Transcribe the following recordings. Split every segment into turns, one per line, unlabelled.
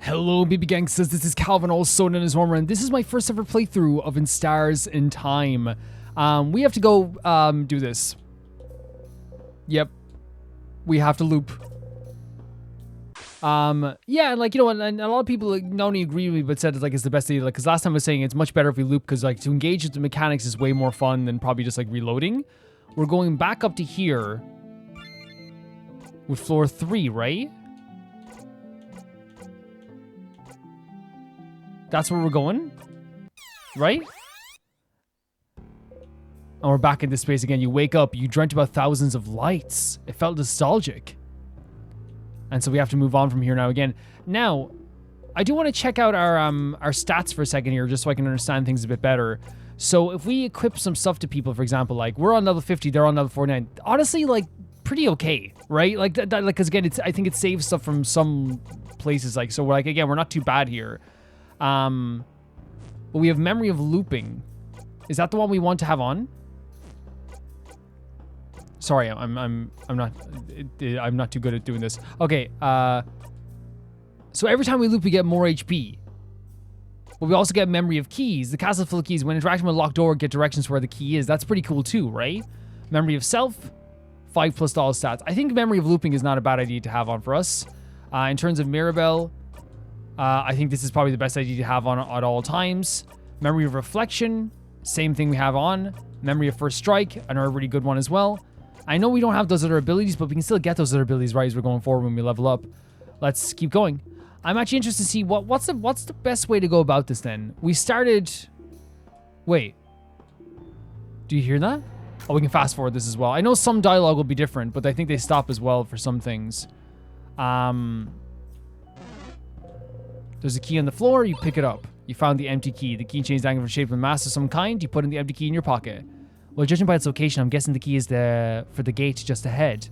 Hello, baby gangsters. This is Calvin, also known as Warmer, and this is my first ever playthrough of In Stars in Time. We have to go do this. Yep, we have to loop. Yeah, and like, you know, and a lot of people like, not only agree with me, but said it's like it's the best idea. Like, because last time I was saying it's much better if we loop, because like to engage with the mechanics is way more fun than probably just like reloading. We're going back up to here with floor 3, right? That's where we're going, right? And we're back in this space again. You wake up, you dreamt about thousands of lights. It felt nostalgic. And so we have to move on from here now again. Now, I do want to check out our stats for a second here, just so I can understand things a bit better. So if we equip some stuff to people, for example, like we're on level 50, they're on level 49. Honestly, like pretty okay, right? Like that like, because again, I think it saves stuff from some places. Like, so we're like, again, we're not too bad here. But we have memory of looping. Is that the one we want to have on? Sorry, I'm not too good at doing this. Okay, so every time we loop, we get more HP. But we also get memory of keys. The castle full of keys. When interacting with a locked door, get directions where the key is. That's pretty cool too, right? Memory of self, 5+ all stats. I think memory of looping is not a bad idea to have on for us. In terms of Mirabelle, I think this is probably the best idea to have on at all times. Memory of reflection, same thing we have on. Memory of first strike, another really good one as well. I know we don't have those other abilities, but we can still get those other abilities right as we're going forward when we level up. Let's keep going. I'm actually interested to see what's the best way to go about this then. We started... Wait. Do you hear that? Oh, we can fast forward this as well. I know some dialogue will be different, but I think they stop as well for some things. There's a key on the floor, you pick it up. You found the empty key. The key changes angle for shape and mass of some kind. You put in the empty key in your pocket. Well, judging by its location, I'm guessing the key is for the gate just ahead.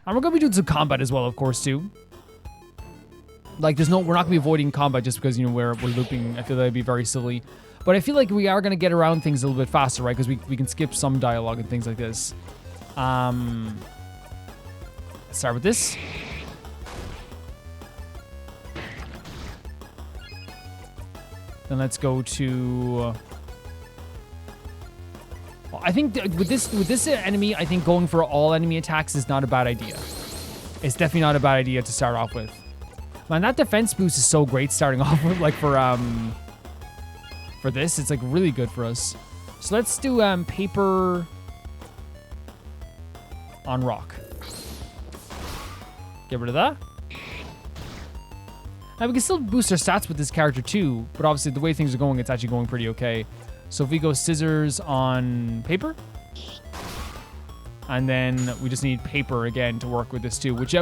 And we're going to be doing some combat as well, of course, too. Like, we're not going to be avoiding combat just because, you know, we're looping. I feel that'd be very silly. But I feel like we are going to get around things a little bit faster, right? Because we can skip some dialogue and things like this. Let's start with this. Then let's go to... I think with this enemy, I think going for all enemy attacks is not a bad idea. It's definitely not a bad idea to start off with. Man, that defense boost is so great starting off with, like for this. It's like really good for us. So let's do paper on rock. Get rid of that. Now, we can still boost our stats with this character too, but obviously the way things are going, it's actually going pretty okay. So if we go scissors on paper, and then we just need paper again to work with this too, which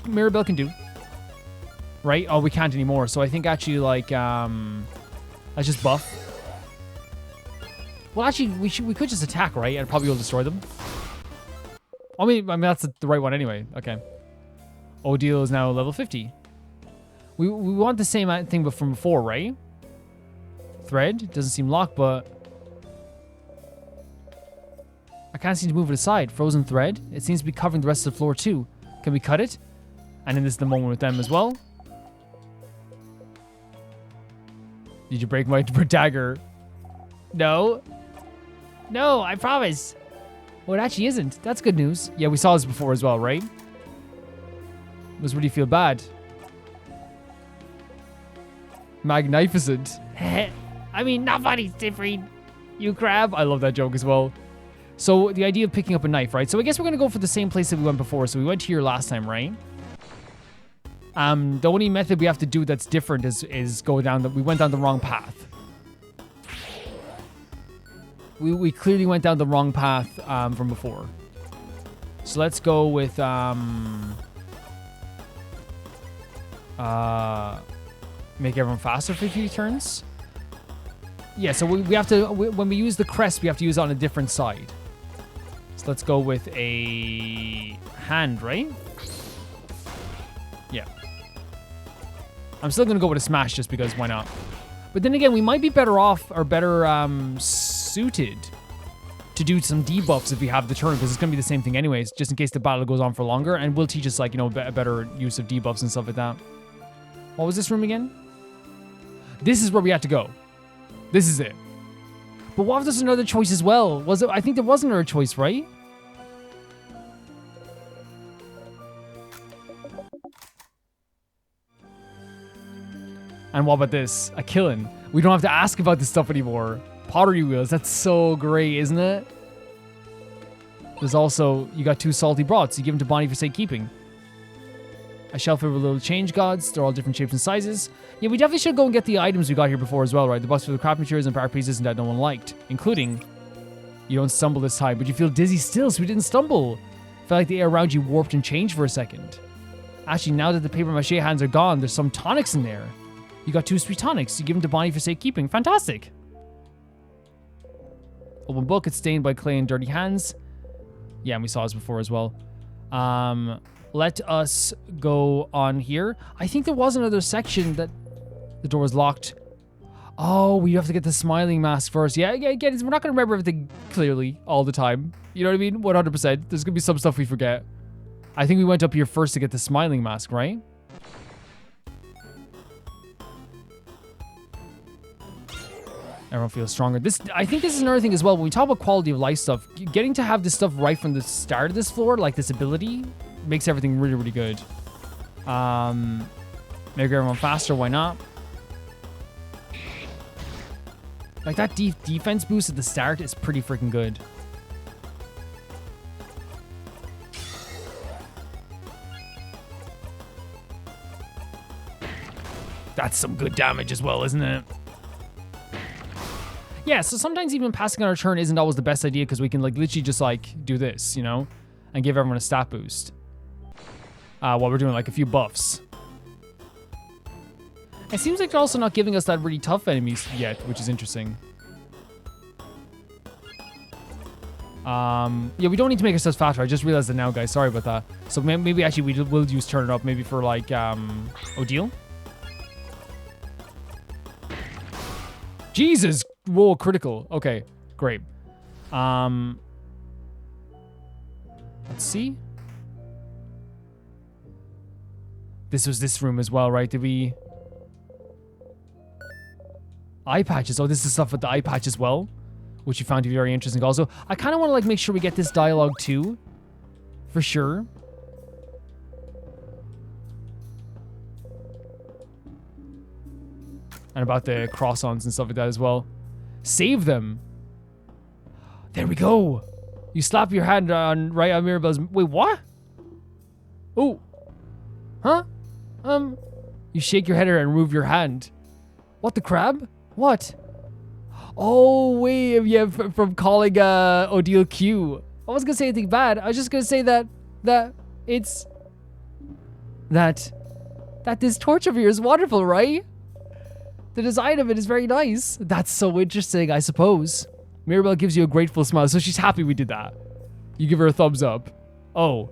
Mirabelle can do. Right? Oh, we can't anymore. So I think actually like, let's just buff. Well, actually, we could just attack, right? And probably will destroy them. I mean that's the right one anyway. Okay. Odile is now level 50. We want the same thing but from before, right? Thread doesn't seem locked, but I can't seem to move it aside. Frozen thread. It seems to be covering the rest of the floor too. Can we cut it? And then this is the moment with them as well. Did you break my dagger? No. No, I promise. Well, it actually isn't. That's good news. Yeah, we saw this before as well, right? Must really feel bad. Magnificent. I mean, nobody's different. You crab. I love that joke as well. So the idea of picking up a knife, right? So I guess we're going to go for the same place that we went before. So we went here last time, right? The only method we have to do that's different is go down we went down the wrong path. We clearly went down the wrong path from before. So let's go with make everyone faster for a few turns. Yeah, so we have to, when we use the crest, we have to use it on a different side. So let's go with a hand, right? Yeah. I'm still going to go with a smash just because why not? But then again, we might be better off or better suited to do some debuffs if we have the turn, because it's going to be the same thing anyways, just in case the battle goes on for longer, and will teach us, like, you know, a better use of debuffs and stuff like that. What was this room again? This is where we had to go. This is it. But what if there's another choice as well? Was it? I think there was another choice, right? And what about this? A killing. We don't have to ask about this stuff anymore. Pottery wheels. That's so great, isn't it? There's also, you got 2 salty broths. You give them to Bonnie for safekeeping. A shelf filled with little change gods. They're all different shapes and sizes. Yeah, we definitely should go and get the items we got here before as well, right? The box for the craft materials and power pieces that no one liked. Including, you don't stumble this time, but you feel dizzy still, so we didn't stumble. Felt like the air around you warped and changed for a second. Actually, now that the paper mache hands are gone, there's some tonics in there. You got 2 sweet tonics. You give them to Bonnie for safekeeping. Fantastic. Open book. It's stained by clay and dirty hands. Yeah, and we saw this before as well. Let us go on here. I think there was another section that the door was locked. Oh, we have to get the smiling mask first. Yeah, again, we're not going to remember everything clearly all the time. You know what I mean? 100%. There's going to be some stuff we forget. I think we went up here first to get the smiling mask, right? Everyone feels stronger. I think this is another thing as well. When we talk about quality of life stuff, getting to have this stuff right from the start of this floor, like this ability, makes everything really, really good. Make everyone faster. Why not? Like that defense boost at the start is pretty freaking good. That's some good damage as well, isn't it? Yeah, so sometimes even passing on our turn isn't always the best idea because we can like literally just like do this, you know, and give everyone a stat boost while we're doing like a few buffs. It seems like they're also not giving us that really tough enemies yet, which is interesting. Yeah, we don't need to make ourselves faster. I just realized that now, guys. Sorry about that. So maybe actually we will use turn it up maybe for like Odile. Jesus. Whoa, critical. Okay, great. Let's see. This was this room as well, right? Did we... Eye patches. Oh, this is stuff with the eye patch as well, which you found to be very interesting also. I kind of want to like make sure we get this dialogue too, for sure. And about the cross-ons and stuff like that as well. Save them. There we go. You slap your hand on right on Mirabelle's... Wait, what? Oh. Huh? You shake your head and remove your hand. What, the crab? What? Oh, wait. Yeah, from calling Odile Q. I wasn't going to say anything bad. I was just going to say that this torch over here is wonderful, right? The design of it is very nice. That's so interesting, I suppose. Mirabelle gives you a grateful smile, so she's happy we did that. You give her a thumbs up. Oh,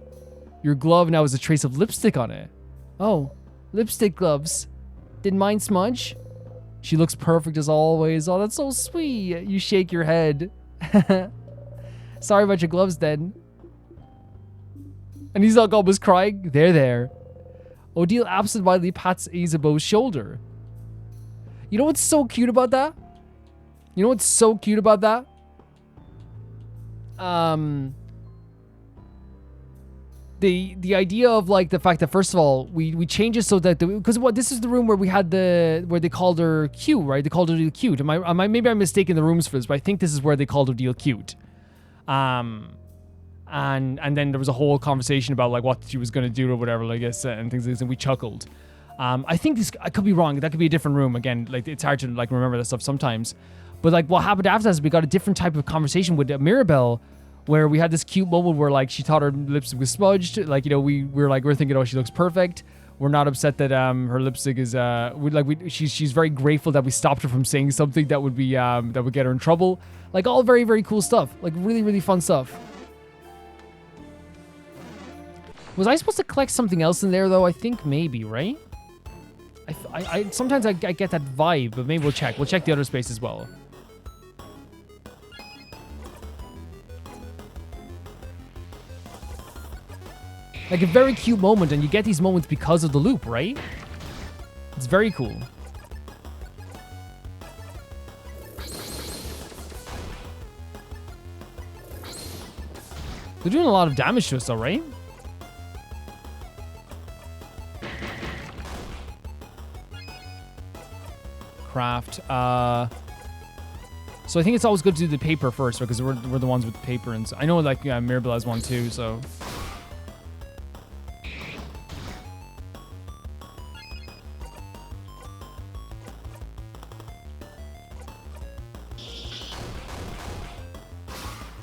your glove now has a trace of lipstick on it. Oh, lipstick gloves. Did mine smudge? She looks perfect as always. Oh, that's so sweet. You shake your head. Sorry about your gloves then. And he's like almost crying. There. Odile absentmindedly pats Isabeau's shoulder. You know what's so cute about that? You know what's so cute about that? The idea of like the fact that first of all we change it so that because this is the room where we had where they called her cute, right? They called her Odile cute. Maybe I'm mistaken the rooms for this, but I think this is where they called Odile cute. And then there was a whole conversation about like what she was gonna do or whatever, like I said, and things like this, and we chuckled. I think I could be wrong. That could be a different room. Again, like it's hard to like remember that stuff sometimes. But like what happened after that is we got a different type of conversation with Mirabelle, where we had this cute moment where like she thought her lipstick was smudged. Like, you know, we're thinking, oh, she looks perfect. We're not upset that her lipstick is she's very grateful that we stopped her from saying something that would be that would get her in trouble. Like all very, very cool stuff. Like really, really fun stuff. Was I supposed to collect something else in there though? I think maybe, right? I sometimes I get that vibe, but maybe we'll check. We'll check the other space as well. Like a very cute moment, and you get these moments because of the loop, right? It's very cool. They're doing a lot of damage to us though, right? Craft. So I think it's always good to do the paper first, because we're the ones with the paper, and so I know like Mirabelle has one too. So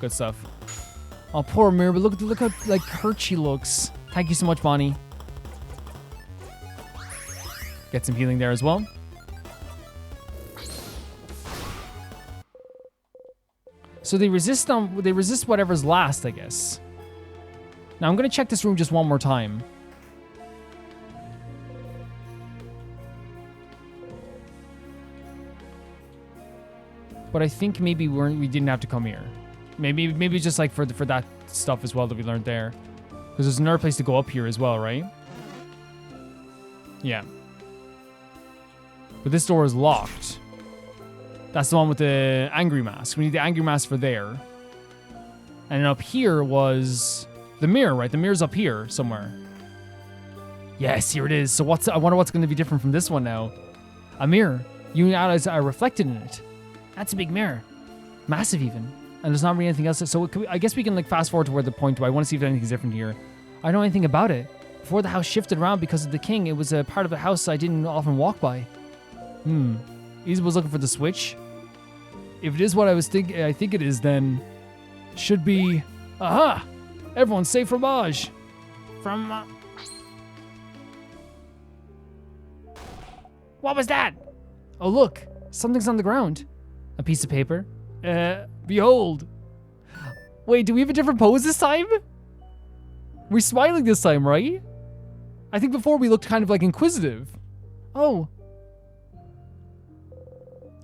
good stuff. Oh, poor Mirabelle. Look how like hurt she looks. Thank you so much, Bonnie. Get some healing there as well. So they resist whatever's last, I guess. Now I'm gonna check this room just one more time. But I think maybe we didn't have to come here. Maybe just like for that stuff as well that we learned there. Because there's another place to go up here as well, right? Yeah. But this door is locked. That's the one with the angry mask. We need the angry mask for there. And then up here was the mirror, right? The mirror's up here somewhere. Yes, here it is. So I wonder what's going to be different from this one now. A mirror. You and Alice are reflected in it. That's a big mirror. Massive even. And there's not really anything else. So I guess we can like fast forward to where the point. I want to see if anything's different here. I don't know anything about it. Before the house shifted around because of the king, it was a part of a house I didn't often walk by. Isabel's looking for the switch. If it is what I think it is, then should be. Aha! Everyone say fromage. What was that? Oh look, something's on the ground. A piece of paper. Behold. Wait, do we have a different pose this time? We're smiling this time, right? I think before we looked kind of like inquisitive. Oh.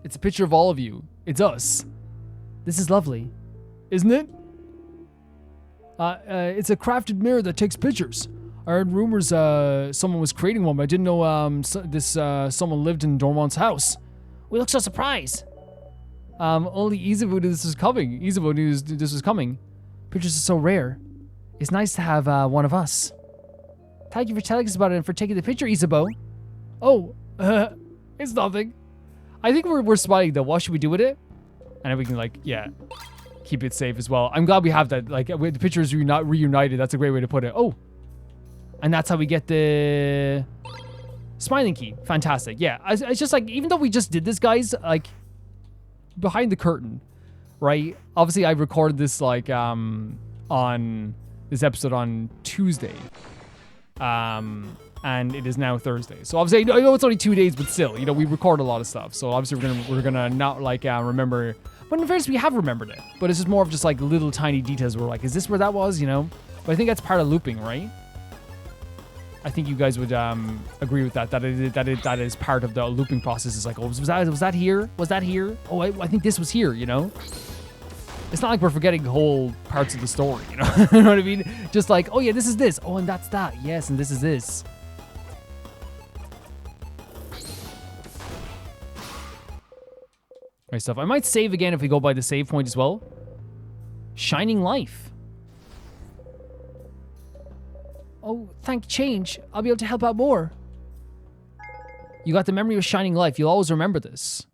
It's a picture of all of you. It's us. This is lovely. Isn't it? It's a crafted mirror that takes pictures. I heard rumors someone was creating one, but I didn't know someone lived in Dormont's house. We look so surprised. Only Isabu knew this was coming. Isabu knew this was coming. Pictures are so rare. It's nice to have one of us. Thank you for telling us about it and for taking the picture, Isabu. Oh, it's nothing. I think we're smiling though. What should we do with it? And then we can like, yeah, keep it safe as well. I'm glad we have that. Like the picture is reunited. That's a great way to put it. Oh, and that's how we get the smiling key. Fantastic. Yeah, it's just like, even though we just did this, guys, like behind the curtain, right? Obviously, I recorded this like on this episode on Tuesday. And it is now Thursday. So obviously, I know it's only 2 days, but still, you know, we record a lot of stuff. So obviously, we're gonna not like remember. But in fairness, we have remembered it. But it's just more of just like little tiny details. We're like, is this where that was? You know. But I think that's part of looping, right? I think you guys would agree with that. That is part of the looping process. It's like, oh, was that here? Was that here? Oh, I think this was here. You know. It's not like we're forgetting whole parts of the story. You know. You know what I mean? Just like, oh yeah, this is this. Oh, and that's that. Yes, and this is this. Right stuff. I might save again if we go by the save point as well. Shining life. Oh, thank change. I'll be able to help out more. You got the memory of shining life. You'll always remember this.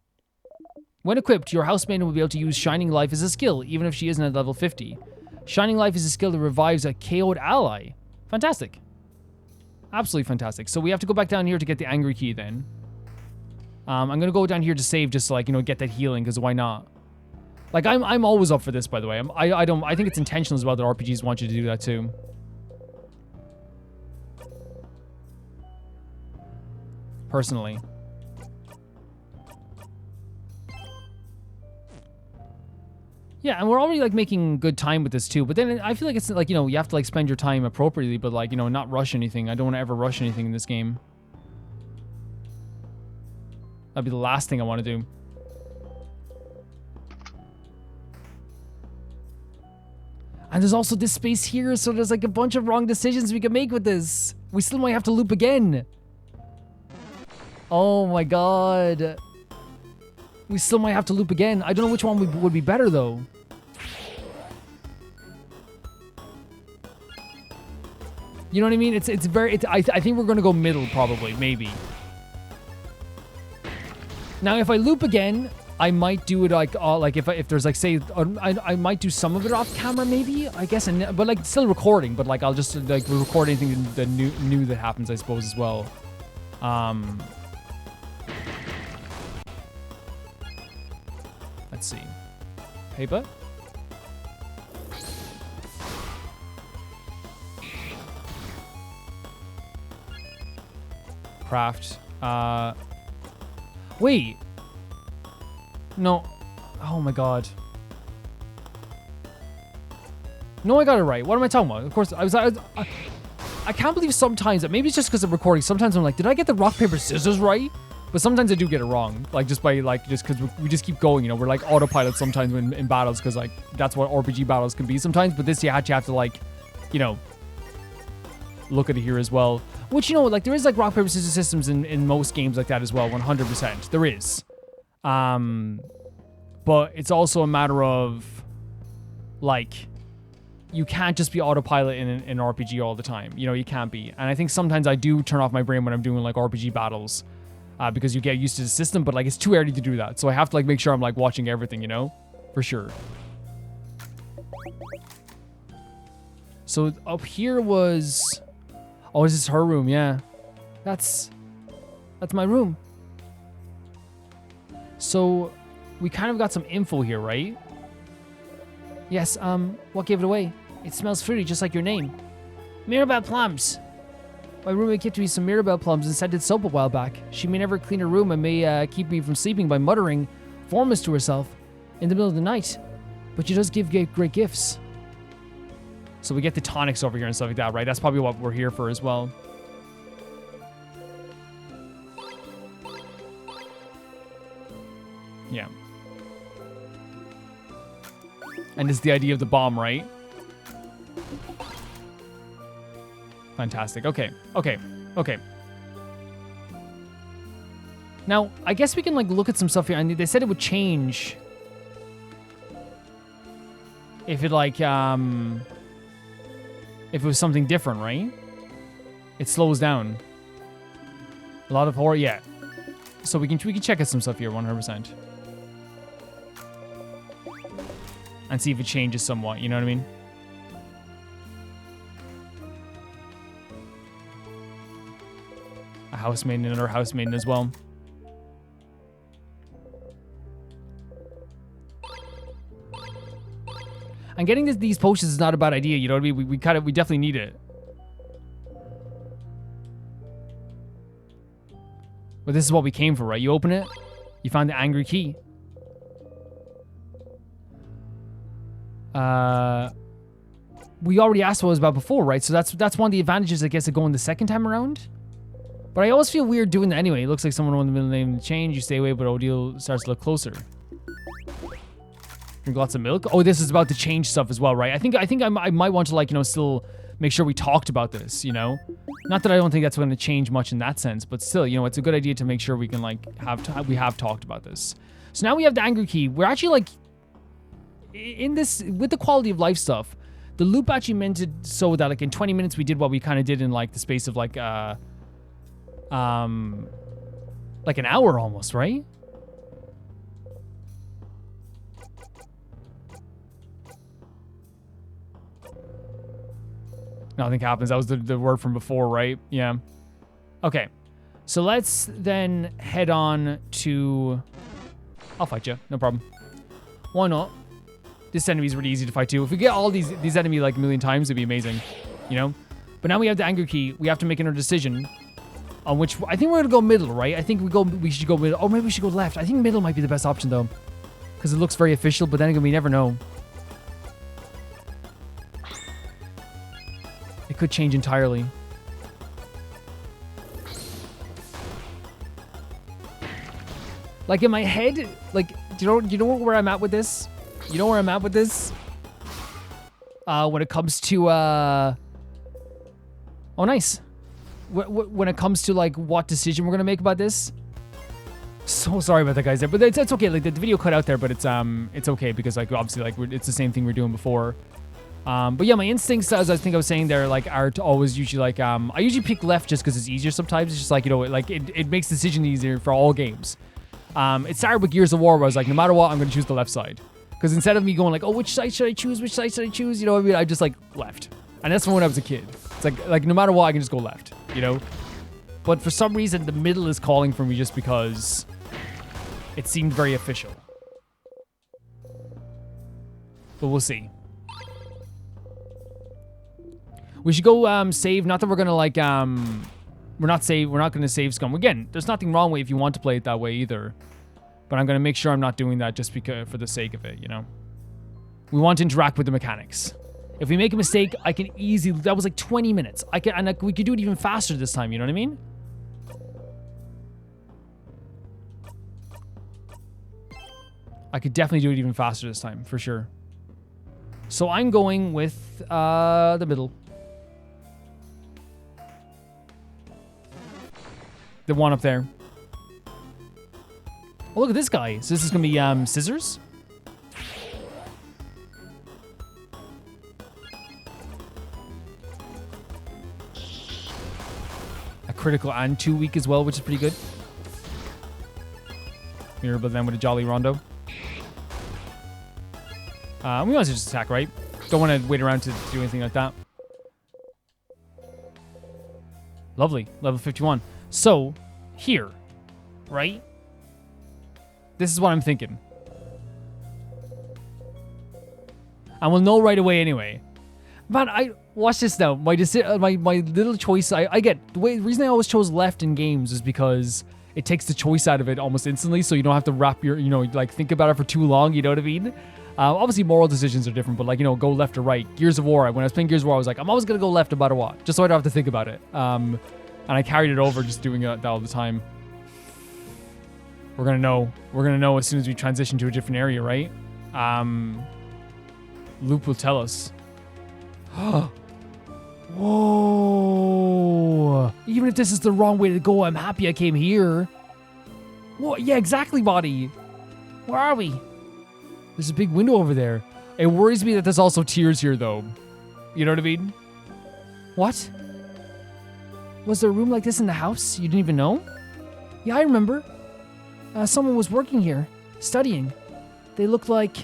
When equipped, your housemaiden will be able to use shining life as a skill, even if she isn't at level 50. Shining life is a skill that revives a KO'd ally. Fantastic. Absolutely fantastic. So we have to go back down here to get the angry key then. I'm gonna go down here to save, just to, like, you know, get that healing, because why not? Like, I'm always up for this, by the way. I think it's intentional as well that RPGs want you to do that too. Personally. Yeah, and we're already like making good time with this too. But then I feel like it's like, you know, you have to like spend your time appropriately, but like, you know, not rush anything. I don't want to ever rush anything in this game. That'd be the last thing I want to do. And there's also this space here, so there's like a bunch of wrong decisions we can make with this. We still might have to loop again. Oh my god. We still might have to loop again. I don't know which one would be better though. You know what I mean? It's very. I think we're gonna go middle probably, maybe. Now if I loop again, I might do it like if there's like say I might do some of it off camera maybe I guess, but like still recording. But like I'll just like record anything that new that happens I suppose as well. Let's see. Paper. Craft. Wait. No. Oh my god. No, I got it right. What am I talking about? Of course, I can't believe sometimes that maybe it's just because of recording. Sometimes I'm like, did I get the rock paper scissors right? But sometimes I do get it wrong. Like just because we just keep going. You know, we're like autopilot sometimes in battles because like that's what RPG battles can be sometimes. But this you actually have to like, you know, look at it here as well. Which, you know, like there is like rock paper scissors systems in most games like that as well. 100%. There is. But it's also a matter of like you can't just be autopilot in an RPG all the time. You know, you can't be. And I think sometimes I do turn off my brain when I'm doing like RPG battles because you get used to the system, but like it's too early to do that. So I have to like make sure I'm like watching everything, you know, for sure. So up here was, oh, this is her room. Yeah, that's my room. So we kind of got some info here, right? Yes, what gave it away? It smells fruity, just like your name. Mirabelle plums. My roommate gifted me some Mirabelle plums and scented soap a while back. She may never clean her room and may keep me from sleeping by muttering formals to herself in the middle of the night. But she does give great gifts. So we get the tonics over here and stuff like that, right? That's probably what we're here for as well. Yeah. And it's the idea of the bomb, right? Fantastic. Okay. Now, I guess we can like look at some stuff here. And they said it would change if it like if it was something different, right? It slows down. A lot of horror, yeah. So we can check out some stuff here, 100%. And see if it changes somewhat, you know what I mean? A housemaid and another housemaiden as well. And getting these potions is not a bad idea, you know what I mean? We definitely need it. But this is what we came for, right? You open it, you find the angry key. We already asked what it was about before, right? So that's one of the advantages, I guess, of going the second time around. But I always feel weird doing that anyway. It looks like someone in the middle name change. You stay away, but Odile starts to look closer. Drink lots of milk. Oh, this is about the change stuff as well, right? I think I might want to like, you know, still make sure we talked about this, you know? Not that I don't think that's going to change much in that sense, but still, you know, it's a good idea to make sure we can like we have talked about this. So now we have the angry key. We're actually like in this with the quality of life stuff. The loop actually meant it so that like in 20 minutes we did what we kind of did in like the space of like an hour almost, right? Nothing happens. That was the word from before, right? Yeah. Okay. So let's then head on to... I'll fight you. No problem. Why not? This enemy is really easy to fight too. If we get all these enemies like a million times, it'd be amazing. You know? But now we have the anger key. We have to make another decision on which... I think we're going to go middle, right? I think we should go middle. Oh, maybe we should go left. I think middle might be the best option though. Because it looks very official, but then again, we never know. It could change entirely. Like in my head, like, do you know where I'm at with this? You know where I'm at with this? When it comes to, oh, nice. When it comes to like what decision we're gonna make about this, So sorry about that, guys. But it's okay. Like the video cut out there, but it's okay because like obviously like it's the same thing we were doing before. But yeah, my instincts, as I think I was saying there, like are to always usually like I usually pick left just because it's easier sometimes. It's just like, you know, like it makes the decision easier for all games. It started with Gears of War where I was like, no matter what, I'm going to choose the left side. Because instead of me going like, oh, which side should I choose? Which side should I choose? You know what I mean? I just like left. And that's from when I was a kid. It's like no matter what, I can just go left, you know? But for some reason, the middle is calling for me just because it seemed very official. But we'll see. We should go save. Not that we're gonna like we're not gonna save Scum. Again, there's nothing wrong with if you want to play it that way either. But I'm gonna make sure I'm not doing that just because for the sake of it, you know. We want to interact with the mechanics. If we make a mistake, I can easily. That was like 20 minutes. We could do it even faster this time. You know what I mean? I could definitely do it even faster this time, for sure. So I'm going with the middle. The one up there. Oh, look at this guy. So this is going to be scissors? A critical and 2 weak as well, which is pretty good. Mirabelle then with a Jolly Rondo. We might as well just attack, right? Don't want to wait around to do anything like that. Lovely. Level 51. So, here, right? This is what I'm thinking. And we'll know right away anyway. Man, watch this now. My little choice, I get, the reason I always chose left in games is because it takes the choice out of it almost instantly, so you don't have to wrap your, you know, like think about it for too long, you know what I mean? Obviously, moral decisions are different, but like, you know, go left or right. Gears of War, when I was playing Gears of War, I was like, I'm always going to go left no matter what, just so I don't have to think about it. And I carried it over just doing that all the time. We're going to know. We're going to know as soon as we transition to a different area, right? Loop will tell us. Whoa. Even if this is the wrong way to go, I'm happy I came here. Whoa, yeah, exactly, buddy. Where are we? There's a big window over there. It worries me that there's also tears here, though. You know what I mean? What? Was there a room like this in the house? You didn't even know? Yeah, I remember. Someone was working here, studying. They looked like...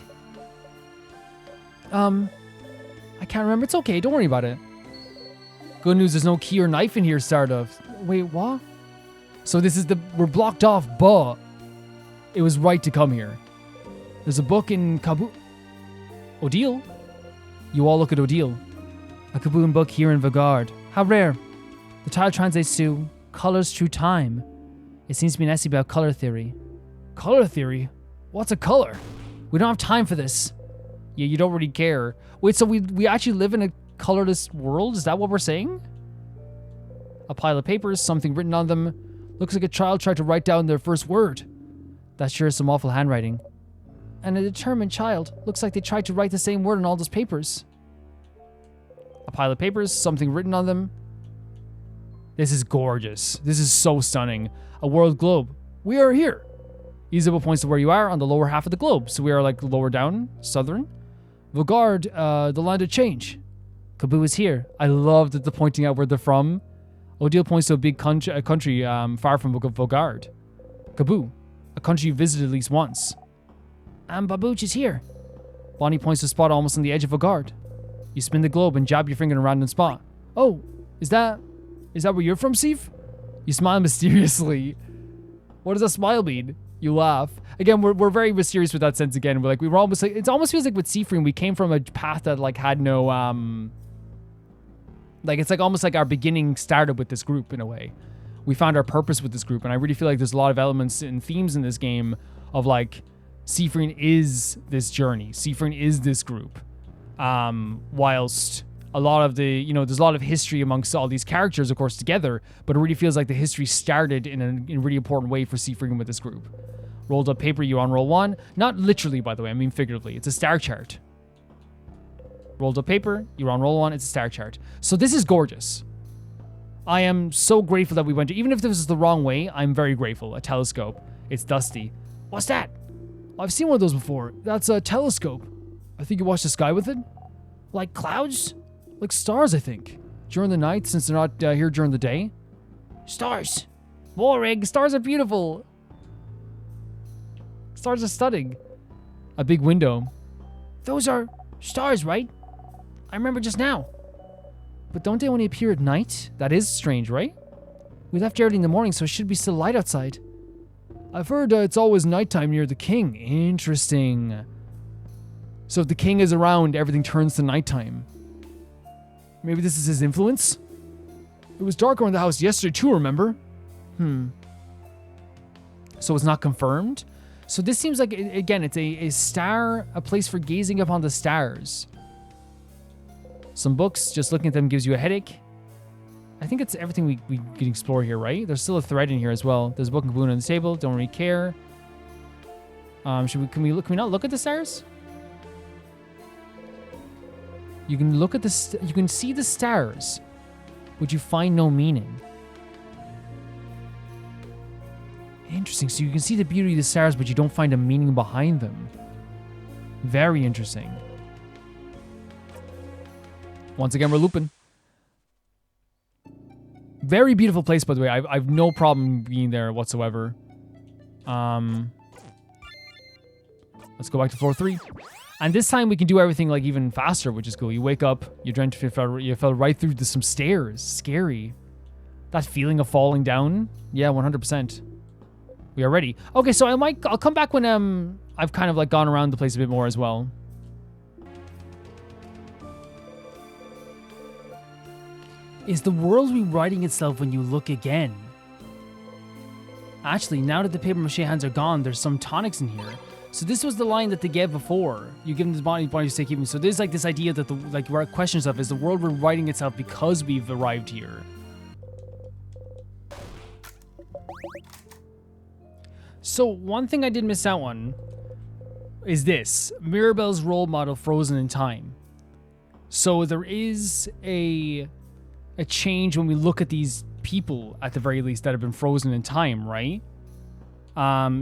I can't remember. It's okay. Don't worry about it. Good news, there's no key or knife in here, Stardust. Wait, what? So this is we're blocked off, but it was right to come here. There's a book in Odile? You all look at Odile. A Kaboom book here in Vagard. How rare. The title translates to colors through time. It seems to be an essay about color theory. Color theory? What's a color? We don't have time for this. Yeah, you don't really care. Wait, so we actually live in a colorless world? Is that what we're saying? A pile of papers, something written on them. Looks like a child tried to write down their first word. That sure is some awful handwriting. And a determined child. Looks like they tried to write the same word on all those papers. A pile of papers, something written on them. This is gorgeous. This is so stunning. A world globe. We are here. Isabel points to where you are on the lower half of the globe. So we are like lower down, southern. Vagard, the land of change. Kaboo is here. I love that they're pointing out where they're from. Odile points to a big country far from Vagard. Kaboo, a country you visited at least once. And Babooch is here. Bonnie points to a spot almost on the edge of Vagard. You spin the globe and jab your finger in a random spot. Oh, is that where you're from, Steve? You smile mysteriously. What does that smile mean? You laugh. Again, we're very mysterious with that sense again. We're like, we were almost like, it almost feels like with Seafreen, we came from a path that like had no, like it's like almost like our beginning started with this group in a way. We found our purpose with this group. And I really feel like there's a lot of elements and themes in this game of like, Seafreen is this journey. Seafreen is this group. Whilst a lot of the, you know, there's a lot of history amongst all these characters, of course, together, but it really feels like the history started in a really important way for Seafreen with this group. Rolled up paper, you on roll one. Not literally, by the way, I mean figuratively. It's a star chart. Rolled up paper, you're on roll one, it's a star chart. So this is gorgeous. I am so grateful that we went to, even if this was the wrong way, I'm very grateful. A telescope. It's dusty. What's that? I've seen one of those before. That's a telescope. I think you watch the sky with it? Like clouds? Like stars, I think. During the night, since they're not here during the day. Stars. Boring. Stars are beautiful. Stars are stunning. A big window. Those are stars, right? I remember just now. But don't they only appear at night? That is strange, right? We left early in the morning, so it should be still light outside. I've heard it's always nighttime near the king. Interesting. So if the king is around, everything turns to nighttime. Maybe this is his influence? It was dark around the house yesterday too, remember? So it's not confirmed? So this seems like, again, it's a star, a place for gazing upon the stars. Some books, just looking at them gives you a headache. I think it's everything we can explore here, right? There's still a thread in here as well. There's a book and balloon on the table. Don't really care. Can we not look at the stars? You can look at you can see the stars, but you find no meaning. Interesting. So you can see the beauty of the stars, but you don't find a meaning behind them. Very interesting. Once again, we're looping. Very beautiful place, by the way. I've no problem being there whatsoever. Let's go back to floor 3. And this time we can do everything like even faster, which is cool. You wake up, you fell right through some stairs. Scary. That feeling of falling down. Yeah, 100%. We are ready. Okay, so I'll come back when I've kind of like gone around the place a bit more as well. Is the world rewriting itself when you look again? Actually, now that the paper mache hands are gone, there's some tonics in here. So this was the line that they gave before. You give them the body to stay keeping. So there's like this idea that where questions of, is the world rewriting itself because we've arrived here? So one thing I did miss out on is this. Mirabelle's role model frozen in time. So there is a change when we look at these people, at the very least, that have been frozen in time, right?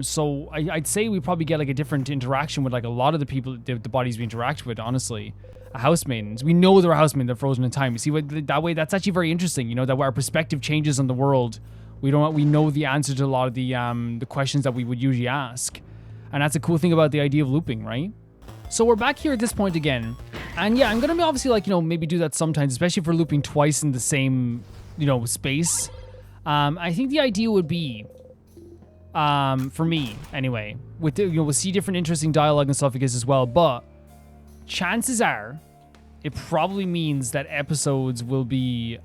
So I'd say we probably get like a different interaction with like a lot of the people, the bodies we interact with, honestly. Housemaidens. We know they're housemaidens, they're frozen in time. You see, that way, that's actually very interesting, you know, that our perspective changes on the world. We know the answer to a lot of the questions that we would usually ask. And that's a cool thing about the idea of looping, right? So we're back here at this point again. And yeah, I'm going to obviously like, you know, maybe do that sometimes, especially if we're looping twice in the same, you know, space. I think the idea would be, for me anyway, we'll see different interesting dialogue and stuff like this as well, but chances are it probably means that episodes will be,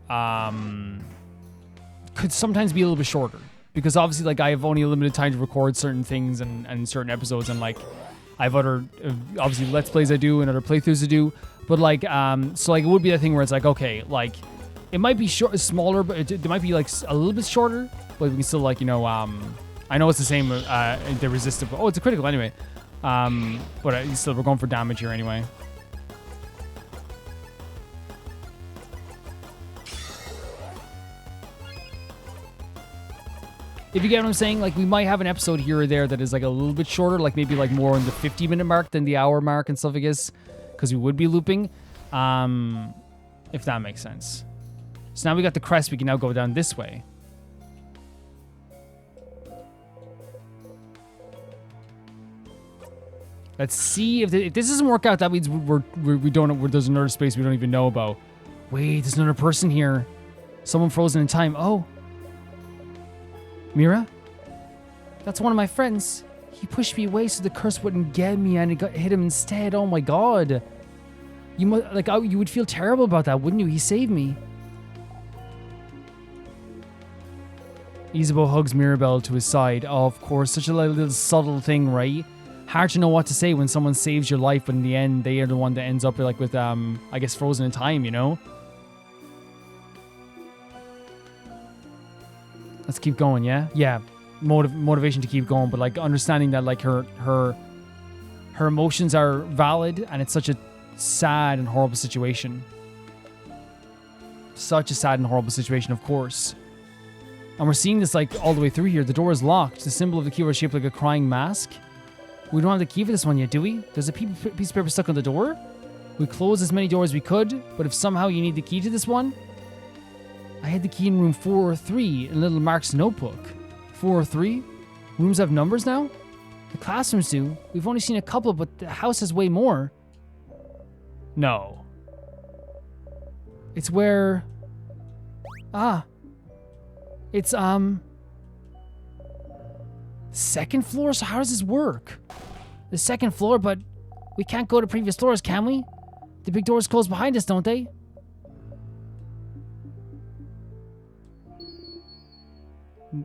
could sometimes be a little bit shorter, because obviously like I have only a limited time to record certain things and certain episodes, and like I have other obviously let's plays I do and other playthroughs to do, but like so like it would be that thing where it's like, okay, like it might be smaller, but it might be like a little bit shorter, but we can still like, you know, I know it's the same the resistive, oh, it's a critical anyway, but still we're going for damage here anyway. If you get what I'm saying, like we might have an episode here or there that is like a little bit shorter, like maybe like more in the 50-minute mark than the hour mark and stuff like this, because we would be looping, if that makes sense. So now we got the crest, we can now go down this way. Let's see if this doesn't work out. That means there's another space we don't even know about. Wait, there's another person here. Someone frozen in time. Oh. Mira? That's one of my friends. He pushed me away so the curse wouldn't get me, and it hit him instead. Oh my god. You would feel terrible about that, wouldn't you? He saved me. Isabeau hugs Mirabelle to his side. Oh, of course, such a little subtle thing, right? Hard to know what to say when someone saves your life, but in the end, they are the one that ends up like with, I guess, frozen in time, you know? Let's keep going, yeah? Yeah, motivation to keep going, but like understanding that like her emotions are valid, and it's such a sad and horrible situation. Such a sad and horrible situation, of course. And we're seeing this like all the way through here. The door is locked. The symbol of the key was shaped like a crying mask. We don't have the key for this one yet, do we? There's a piece of paper stuck on the door. We closed as many doors as we could, but if somehow you need the key to this one, I had the key in room 403 in little Mark's notebook. 403? Rooms have numbers now? The classrooms do. We've only seen a couple, but the house has way more. No. It's where... Ah. It's, second floor? So how does this work? The second floor, but we can't go to previous floors, can we? The big doors close behind us, don't they?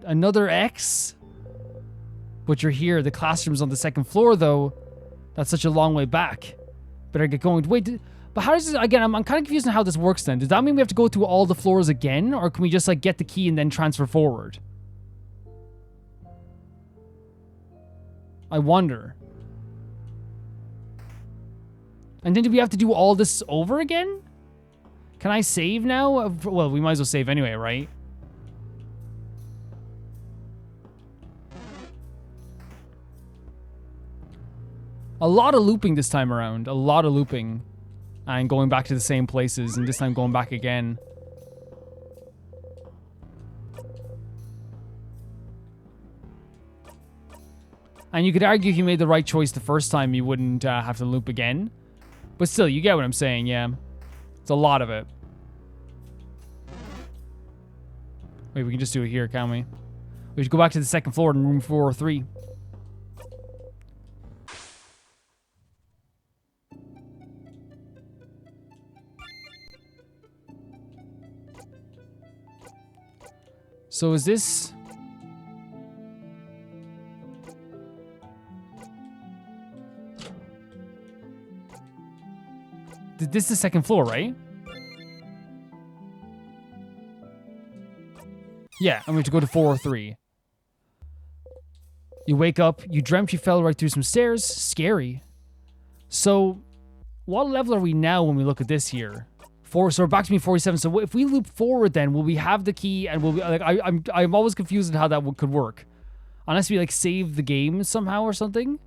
Another X? But you're here. The classroom's on the second floor, though. That's such a long way back. Better get going. Wait, but how does this... Again, I'm kind of confused on how this works then. Does that mean we have to go through all the floors again? Or can we just, like, get the key and then transfer forward? I wonder. And then do we have to do all this over again? Can I save now? Well, we might as well save anyway, right? A lot of looping this time around. A lot of looping. And going back to the same places. And this time going back again. And you could argue if you made the right choice the first time, you wouldn't have to loop again. But still, you get what I'm saying, yeah. It's a lot of it. Wait, we can just do it here, can't we? We should go back to the second floor in room 403. So is this... This is the second floor, right? Yeah, and we have to go to 403. You wake up, you dreamt you fell right through some stairs. Scary. So, what level are we now when we look at this here? So we're back to me 47. So if we loop forward, then will we have the key? And will we like? I'm always confused on how that could work, unless we like save the game somehow or something.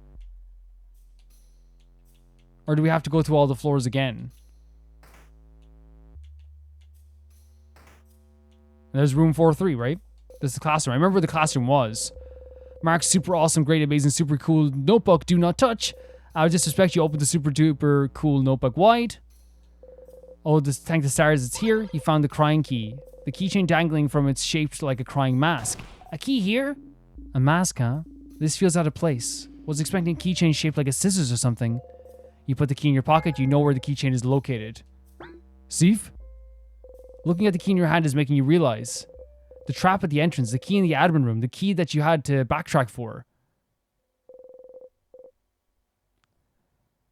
Or do we have to go through all the floors again? There's room 403, right? This is the classroom. I remember where the classroom was. Mark's super awesome, great, amazing, super cool notebook. Do not touch. I would just suspect you opened the super duper cool notebook wide. Oh, thank the stars it's here. You found the crying key. The keychain dangling from it's shaped like a crying mask. A key here? A mask, huh? This feels out of place. Was expecting a keychain shaped like a scissors or something. You put the key in your pocket, you know where the keychain is located. Sif? Looking at the key in your hand is making you realize. The trap at the entrance, the key in the admin room, the key that you had to backtrack for.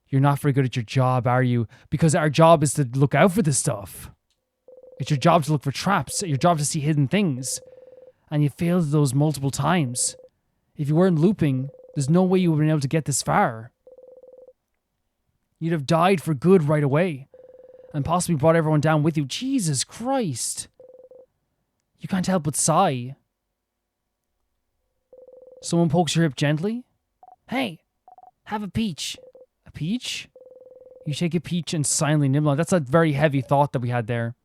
You're not very good at your job, are you? Because our job is to look out for this stuff. It's your job to look for traps, your job to see hidden things. And you failed those multiple times. If you weren't looping, there's no way you would have been able to get this far. You'd have died for good right away. And possibly brought everyone down with you. Jesus Christ. You can't help but sigh. Someone pokes your hip gently. Hey, have a peach. A peach? You take a peach and silently nibble on it. That's a very heavy thought that we had there.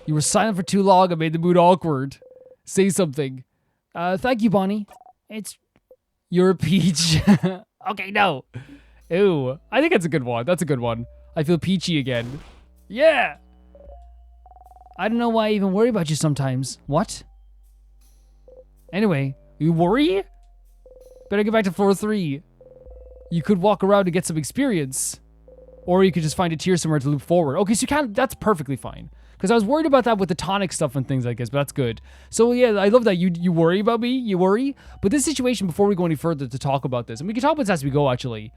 You were silent for too long and made the mood awkward. Say something. Thank you, Bonnie. You're a peach. Okay, no. Ew. I think that's a good one. That's a good one. I feel peachy again. Yeah. I don't know why I even worry about you sometimes. What? Anyway, you worry? Better get back to floor 3. You could walk around to get some experience. Or you could just find a tier somewhere to loop forward. Okay, so you can't... That's perfectly fine. Because I was worried about that with the tonic stuff and things like this, but that's good. So yeah, I love that you worry about me. You worry. But this situation, before we go any further to talk about this, and we can talk about this as we go, actually.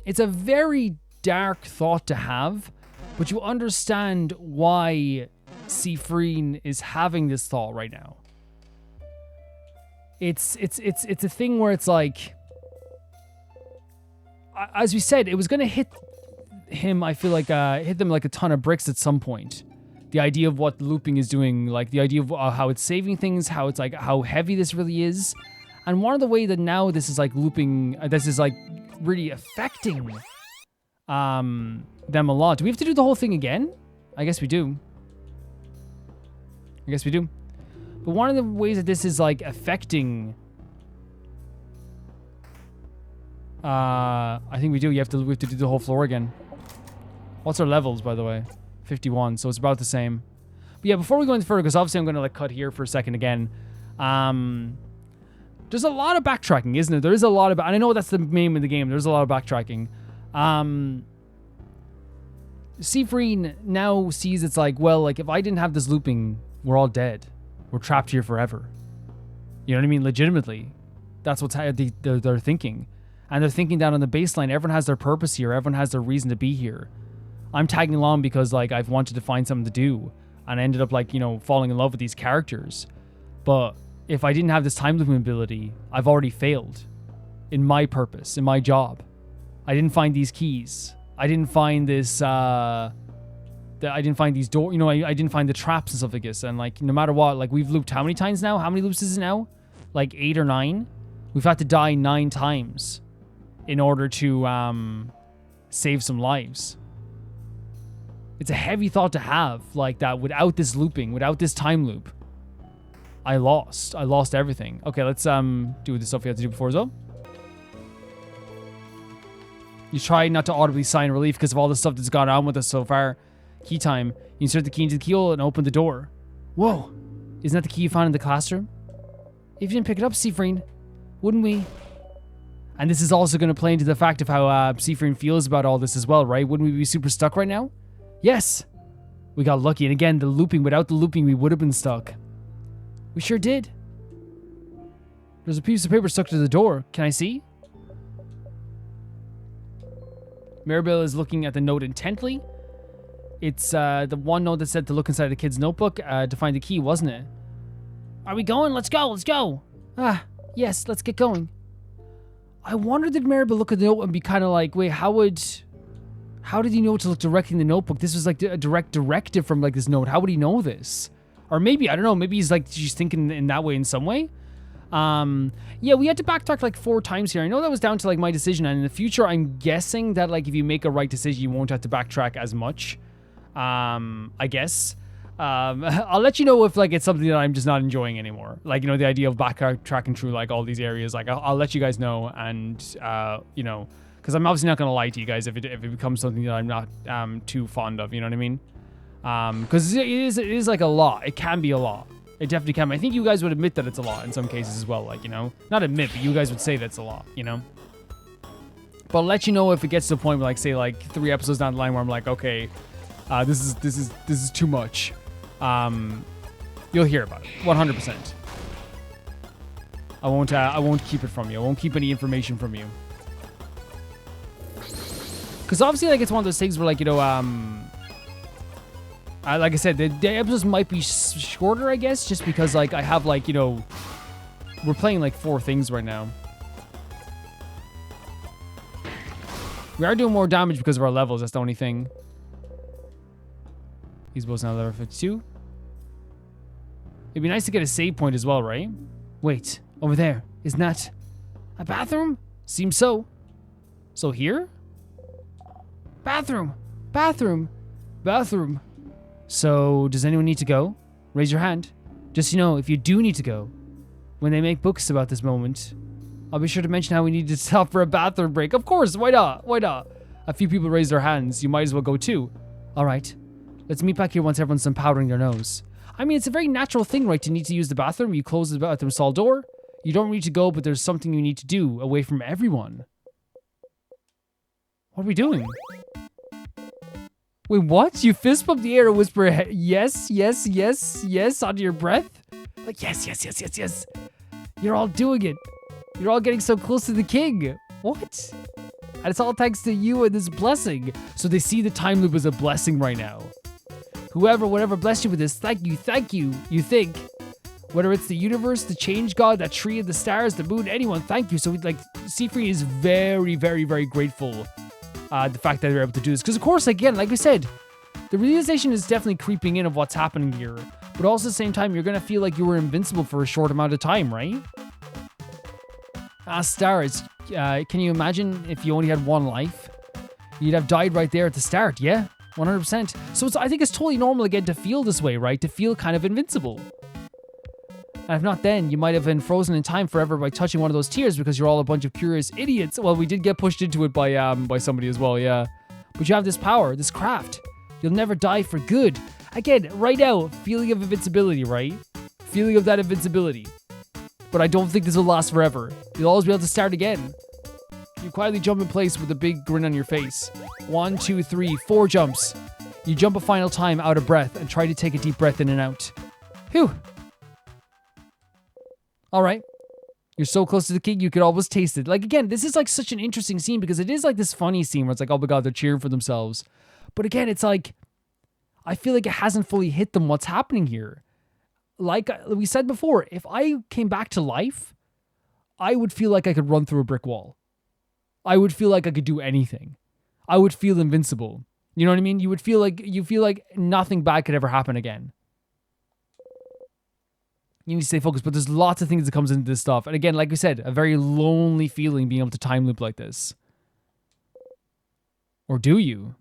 It's a very dark thought to have, but you understand why Sifreen is having this thought right now. It's a thing where it's like, as we said, it was going to hit him, I feel like, hit them like a ton of bricks at some point. The idea of what looping is doing, like the idea of how it's saving things, how it's like, how heavy this really is. And one of the way that now this is like looping, this is like really affecting them a lot. Do we have to do the whole thing again? I guess we do. But one of the ways that this is like affecting, I think we do. We have to do the whole floor again. What's our levels, by the way? 51, so it's about the same. But yeah, before we go any further, because obviously I'm going to like cut here for a second again. There's a lot of backtracking, isn't it? There is a lot of, and I know that's the name of the game. There's a lot of backtracking. Seafreen now sees it's like, well, like if I didn't have this looping, we're all dead. We're trapped here forever. You know what I mean? Legitimately, that's what's they're thinking, and they're thinking down on the baseline. Everyone has their purpose here. Everyone has their reason to be here. I'm tagging along because like I've wanted to find something to do, and I ended up like, you know, falling in love with these characters. But if I didn't have this time looping ability, I've already failed in my purpose, in my job. I didn't find these keys. I didn't find this. I didn't find these doors. You know, I didn't find the traps and stuff like this. And like, no matter what, like we've looped how many times now? How many loops is it now? Like 8 or 9. We've had to die 9 times in order to save some lives. It's a heavy thought to have, like that. Without this looping, without this time loop, I lost everything. Okay, let's do the stuff we had to do before as well. You try not to audibly sigh in relief because of all the stuff that's gone on with us so far. Key time. You insert the key into the keyhole and open the door. Whoa! Isn't that the key you found in the classroom? If you didn't pick it up, Seafreen, wouldn't we? And this is also going to play into the fact of how Seafreen feels about all this as well, right? Wouldn't we be super stuck right now? Yes! We got lucky, and again, the looping, without the looping, we would have been stuck. We sure did. There's a piece of paper stuck to the door. Can I see? Mirabelle is looking at the note intently. It's the one note that said to look inside the kid's notebook to find the key, wasn't it? Are we going? Let's go, let's go. Ah, yes, let's get going. I wonder, did Mirabelle look at the note and be kind of like, wait, how did he know to look directly in the notebook? This was like a direct directive from like this note. How would he know this? Or maybe, I don't know, maybe he's like, she's thinking in that way in some way. Yeah, we had to backtrack like 4 times here. I know that was down to like my decision, and in the future, I'm guessing that like if you make a right decision, you won't have to backtrack as much. I guess. I'll let you know if like it's something that I'm just not enjoying anymore. Like, you know, the idea of backtracking through like all these areas. Like, I'll let you guys know, and you know, because I'm obviously not gonna lie to you guys if it becomes something that I'm not too fond of. You know what I mean? Because it is like a lot. It can be a lot. It definitely can. I think you guys would admit that it's a lot in some cases as well. Like, you know, not admit, but you guys would say that's a lot. You know. But I'll let you know if it gets to the point where, like, say, like 3 episodes down the line where I'm like, okay, this is too much. You'll hear about it, 100%. I won't keep it from you. I won't keep any information from you. Because obviously, like, it's one of those things where, like, you know, like I said, the episodes might be shorter, I guess, just because, like, I have, like, you know, we're playing, like, 4 things right now. We are doing more damage because of our levels. That's the only thing. He's both now level 52. It'd be nice to get a save point as well, right? Wait, over there. Isn't that a bathroom? Seems so. So here? Bathroom. Bathroom. Bathroom. So, does anyone need to go? Raise your hand. Just so you know, if you do need to go, when they make books about this moment, I'll be sure to mention how we need to stop for a bathroom break. Of course, why not? Why not? A few people raise their hands. You might as well go too. All right. Let's meet back here once everyone's done powdering their nose. I mean, it's a very natural thing, right, to need to use the bathroom. You close the bathroom stall door. You don't need to go, but there's something you need to do away from everyone. What are we doing? Wait, what? You fist bump the air and whisper, yes, yes, yes, yes, under your breath? Like, yes, yes, yes, yes, yes. You're all doing it. You're all getting so close to the king. What? And it's all thanks to you and this blessing. So they see the time loop as a blessing right now. Whoever, whatever blessed you with this, thank you, you think. Whether it's the universe, the change god, that tree of the stars, the moon, anyone, thank you. So like, Seafreen is very, very, very grateful the fact that they're able to do this. Because, of course, again, like we said, the realization is definitely creeping in of what's happening here. But also at the same time, you're going to feel like you were invincible for a short amount of time, right? Stars. Can you imagine if you only had one life? You'd have died right there at the start, yeah? 100%. So I think it's totally normal again to feel this way, right? To feel kind of invincible. And if not then, you might have been frozen in time forever by touching one of those tears because you're all a bunch of curious idiots. Well, we did get pushed into it by somebody as well, yeah. But you have this power, this craft. You'll never die for good. Again, right now, feeling of invincibility, right? Feeling of that invincibility. But I don't think this will last forever. You'll always be able to start again. You quietly jump in place with a big grin on your face. 1, 2, 3, 4 jumps. You jump a final time out of breath and try to take a deep breath in and out. Phew. All right. You're so close to the king, you could almost taste it. Like, again, this is like such an interesting scene because it is like this funny scene where it's like, oh my God, they're cheering for themselves. But again, it's like, I feel like it hasn't fully hit them what's happening here. Like we said before, if I came back to life, I would feel like I could run through a brick wall. I would feel like I could do anything. I would feel invincible. You know what I mean? You feel like nothing bad could ever happen again. You need to stay focused, but there's lots of things that comes into this stuff. And again, like we said, a very lonely feeling being able to time loop like this. Or do you?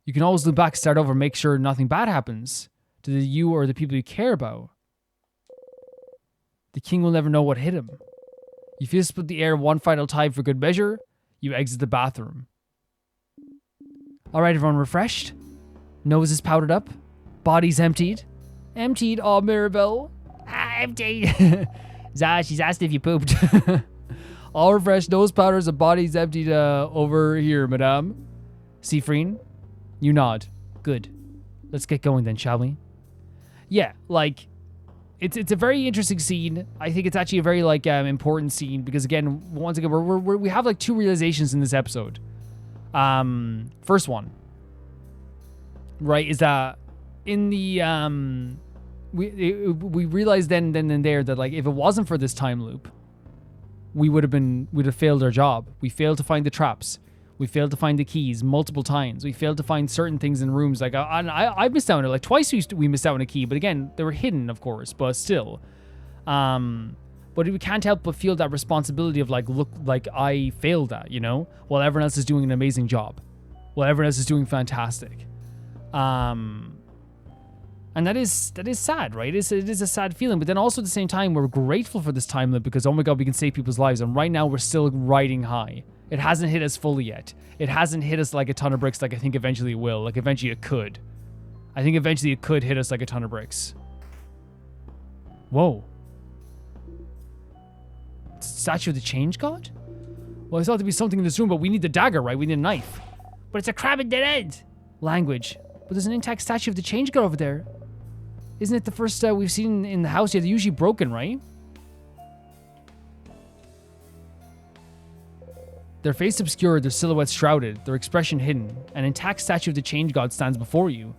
You can always loop back, start over, make sure nothing bad happens to you or the people you care about. The king will never know what hit him. You fist split the air one final time for good measure. You exit the bathroom. All right, everyone, refreshed? Nose is powdered up. Body's emptied. Emptied, oh, Mirabelle. Emptied. She's asked if you pooped. All refreshed, nose powders, and body's emptied over here, madame. Seafreen, you nod. Good. Let's get going then, shall we? Yeah, like, it's a very interesting scene. I think it's actually a very, like, important scene because, again, once again, we have, like, 2 realizations in this episode. First one, right, is that in the, we realized then and there that, like, if it wasn't for this time loop, we'd have failed our job. We failed to find the traps. We failed to find the keys multiple times. We failed to find certain things in rooms. Like, I missed out on it. Like, twice we missed out on a key. But again, they were hidden, of course. But still. But we can't help but feel that responsibility of, like, look, like, I failed at, you know? While everyone else is doing an amazing job. While everyone else is doing fantastic. And that is sad, right? It is a sad feeling. But then also at the same time, we're grateful for this time loop because, oh my God, we can save people's lives. And right now, we're still riding high. It hasn't hit us fully yet. It hasn't hit us like a ton of bricks like I think eventually it will. Like, eventually it could. I think eventually it could hit us like a ton of bricks. Whoa. Statue of the Change God? Well, I thought there'd be something in this room, but we need the dagger, right? We need a knife. But it's a crab and dead end. Language. But there's an intact statue of the Change God over there. Isn't it the first we've seen in the house? Yeah, they're usually broken, right? Their face obscured, their silhouette shrouded, their expression hidden. An intact statue of the Change God stands before you.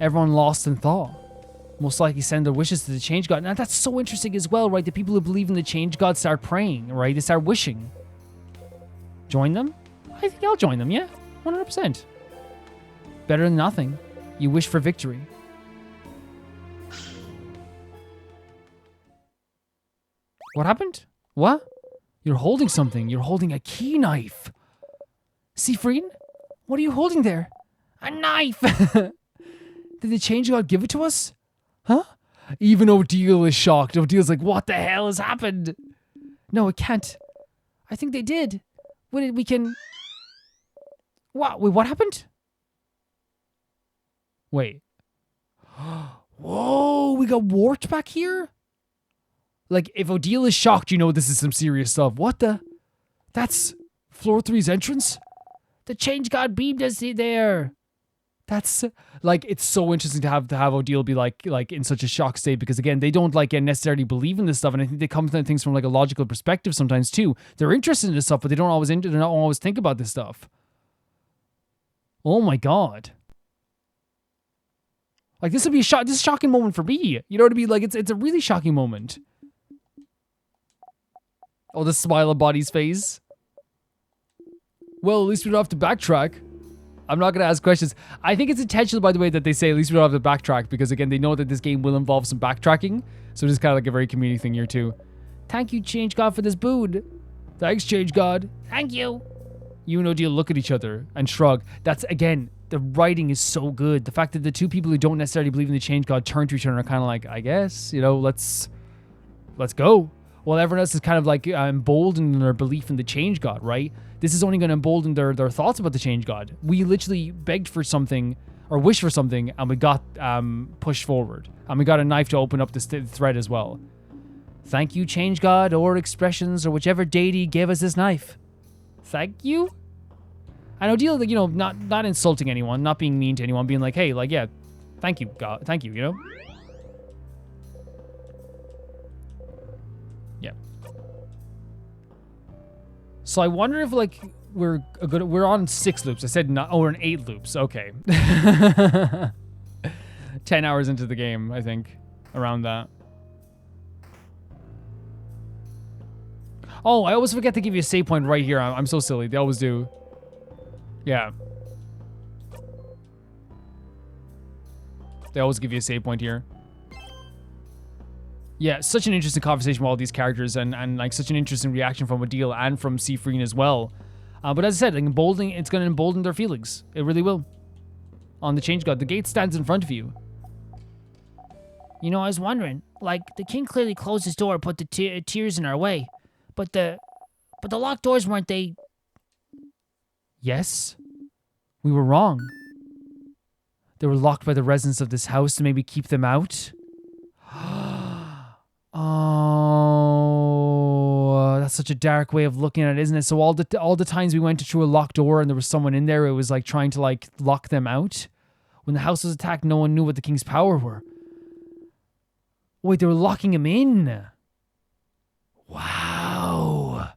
Everyone lost in thought. Most likely send their wishes to the Change God. Now that's so interesting as well, right? The people who believe in the Change God start praying, right? They start wishing. Join them? I think I'll join them, yeah. 100%. Better than nothing. You wish for victory. What happened? What? You're holding something. You're holding a key knife. Seafreen? What are you holding there? A knife! Did the Change God give it to us? Huh? Even Odile is shocked. Odile's like, what the hell has happened? No, it can't. I think they did. We can... What? Wait, what happened? Wait. Whoa, we got warped back here? Like, if Odile is shocked, you know this is some serious stuff. What the? That's floor 3's entrance? The Change God beamed us there. That's, like, it's so interesting to have Odile be, like in such a shock state. Because, again, they don't, like, necessarily believe in this stuff. And I think they come to things from, like, a logical perspective sometimes, too. They're interested in this stuff, but they don't always think about this stuff. Oh, my God. Like, this would be this is a shocking moment for me. You know what I mean? Like, it's a really shocking moment. Oh, the smile on Body's face. Well, at least we don't have to backtrack. I'm not going to ask questions. I think it's intentional, by the way, that they say at least we don't have to backtrack because, again, they know that this game will involve some backtracking. So it's kind of like a very comedic thing here, too. Thank you, Change God, for this boon. Thanks, Change God. Thank you. You and Odile look at each other and shrug. That's, again, the writing is so good. The fact that the two people who don't necessarily believe in the Change God turn to each other and are kind of like, I guess, you know, let's go. Well, everyone else is kind of like emboldened in their belief in the Change God, right? This is only going to embolden their thoughts about the Change God. We literally begged for something or wished for something, and we got pushed forward. And we got a knife to open up this thread as well. Thank you, Change God, or Expressions, or whichever deity gave us this knife. Thank you? And Odile, you know, not insulting anyone, not being mean to anyone, being like, hey, like, yeah, thank you, God, thank you, you know? Yeah. So I wonder if, like, we're on 6 loops. I said not, oh, we're in 8 loops. Okay. 10 hours into the game, I think, around that. Oh, I always forget to give you a save point right here. I'm so silly. They always do. Yeah. They always give you a save point here. Yeah, such an interesting conversation with all these characters and like such an interesting reaction from Odile and from Seafreen as well. But as I said, like, it's going to embolden their feelings. It really will. On the Change God. The gate stands in front of you. You know, I was wondering, like, the king clearly closed his door and put the tears in our way. But the locked doors, weren't they? Yes. We were wrong. They were locked by the residents of this house to maybe keep them out. Oh, that's such a dark way of looking at it, isn't it? So all the times we went through a locked door and there was someone in there, it was like trying to like lock them out. When the house was attacked, no one knew what the king's power were. Wait, they were locking him in. Wow.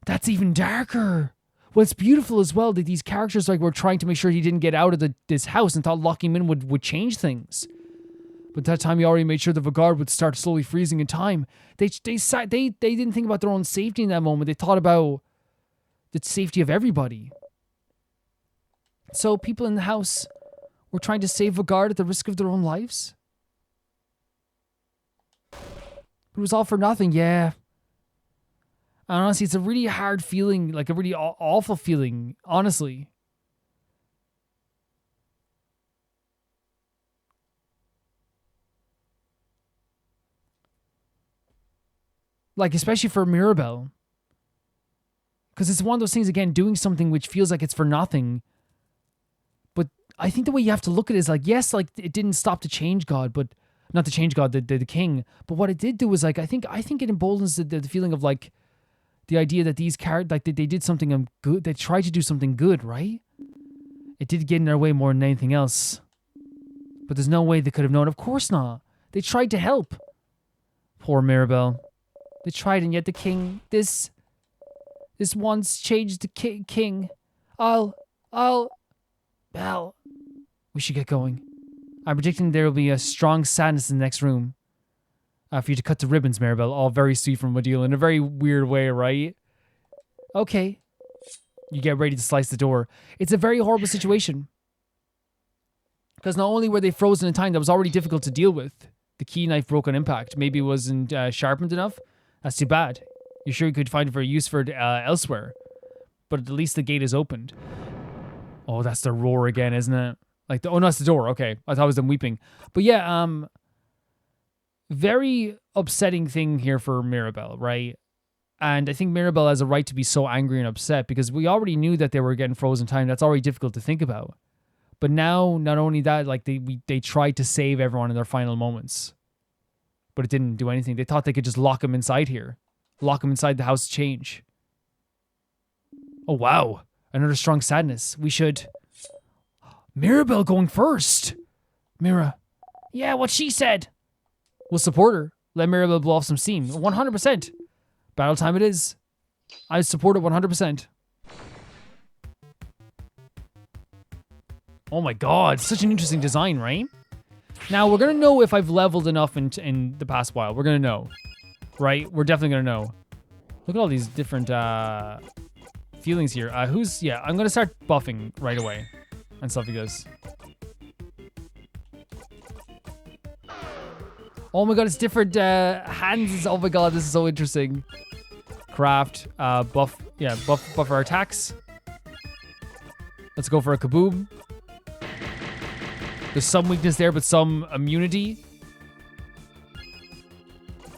That's even darker. What's beautiful as well, that these characters like were trying to make sure he didn't get out of this house and thought locking him in would change things. But that time he already made sure the Vaugarde would start slowly freezing in time. They didn't think about their own safety in that moment. They thought about the safety of everybody. So people in the house were trying to save Vaugarde at the risk of their own lives? It was all for nothing, yeah. And honestly, it's a really hard feeling, like a really awful feeling, honestly. Like, especially for Mirabelle. Because it's one of those things, again, doing something which feels like it's for nothing. But I think the way you have to look at it is like, yes, like, it didn't stop the Change God, but... Not the Change God, the king. But what it did do was, like, I think it emboldens the feeling of, like, the idea that these characters, like, they did something good. They tried to do something good, right? It did get in their way more than anything else. But there's no way they could have known. Of course not. They tried to help. Poor Mirabelle. They tried, and yet the king, this once changed the king. Belle, we should get going. I'm predicting there will be a strong sadness in the next room. For you to cut the ribbons, Mirabelle. All very sweet from Odile in a very weird way, right? Okay. You get ready to slice the door. It's a very horrible situation. Because not only were they frozen in time, that was already difficult to deal with. The key knife broke on impact. Maybe it wasn't sharpened enough. That's too bad. You're sure you could find it for a use for it elsewhere. But at least the gate is opened. Oh, that's the roar again, isn't it? Like, oh no, that's the door. Okay. I thought it was them weeping. But yeah, very upsetting thing here for Mirabelle, right? And I think Mirabelle has a right to be so angry and upset because we already knew that they were getting frozen time. That's already difficult to think about. But now, not only that, like they tried to save everyone in their final moments. But it didn't do anything. They thought they could just lock him inside here. Lock him inside the house change. Oh, wow. Another strong sadness. We should... Mirabelle going first. Mira. Yeah, what she said. We'll support her. Let Mirabelle blow off some steam. 100%. Battle time it is. I support it 100%. Oh my god. Such an interesting design, right? Now, we're going to know if I've leveled enough in the past while. We're going to know. Right? We're definitely going to know. Look at all these different feelings here. Yeah, I'm gonna start buffing right away and stuff like this. Oh my god, it's different hands. Oh my god, this is so interesting. Craft, buff our attacks. Let's go for a kaboom. There's some weakness there, but some immunity.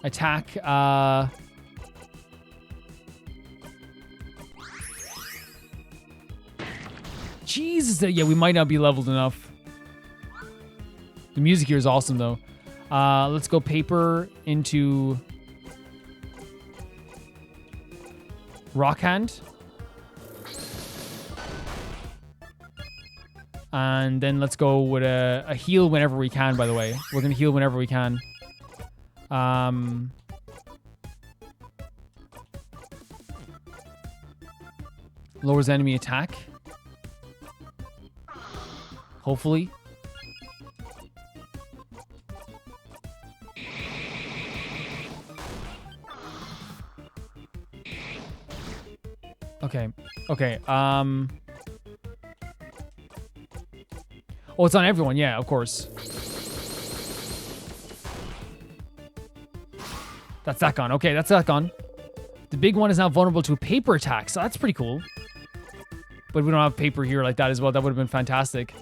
Attack, Jesus, yeah, we might not be leveled enough. The music here is awesome, though. Let's go paper into Rock Hand. And then let's go with a heal whenever we can, by the way. We're going to heal whenever we can. Lowers enemy attack. Hopefully. Okay. Okay. Oh, it's on everyone. Yeah, of course. That's that gone. Okay, that's that gone. The big one is now vulnerable to paper attacks. So that's pretty cool. But we don't have paper here like that as well. That would have been fantastic.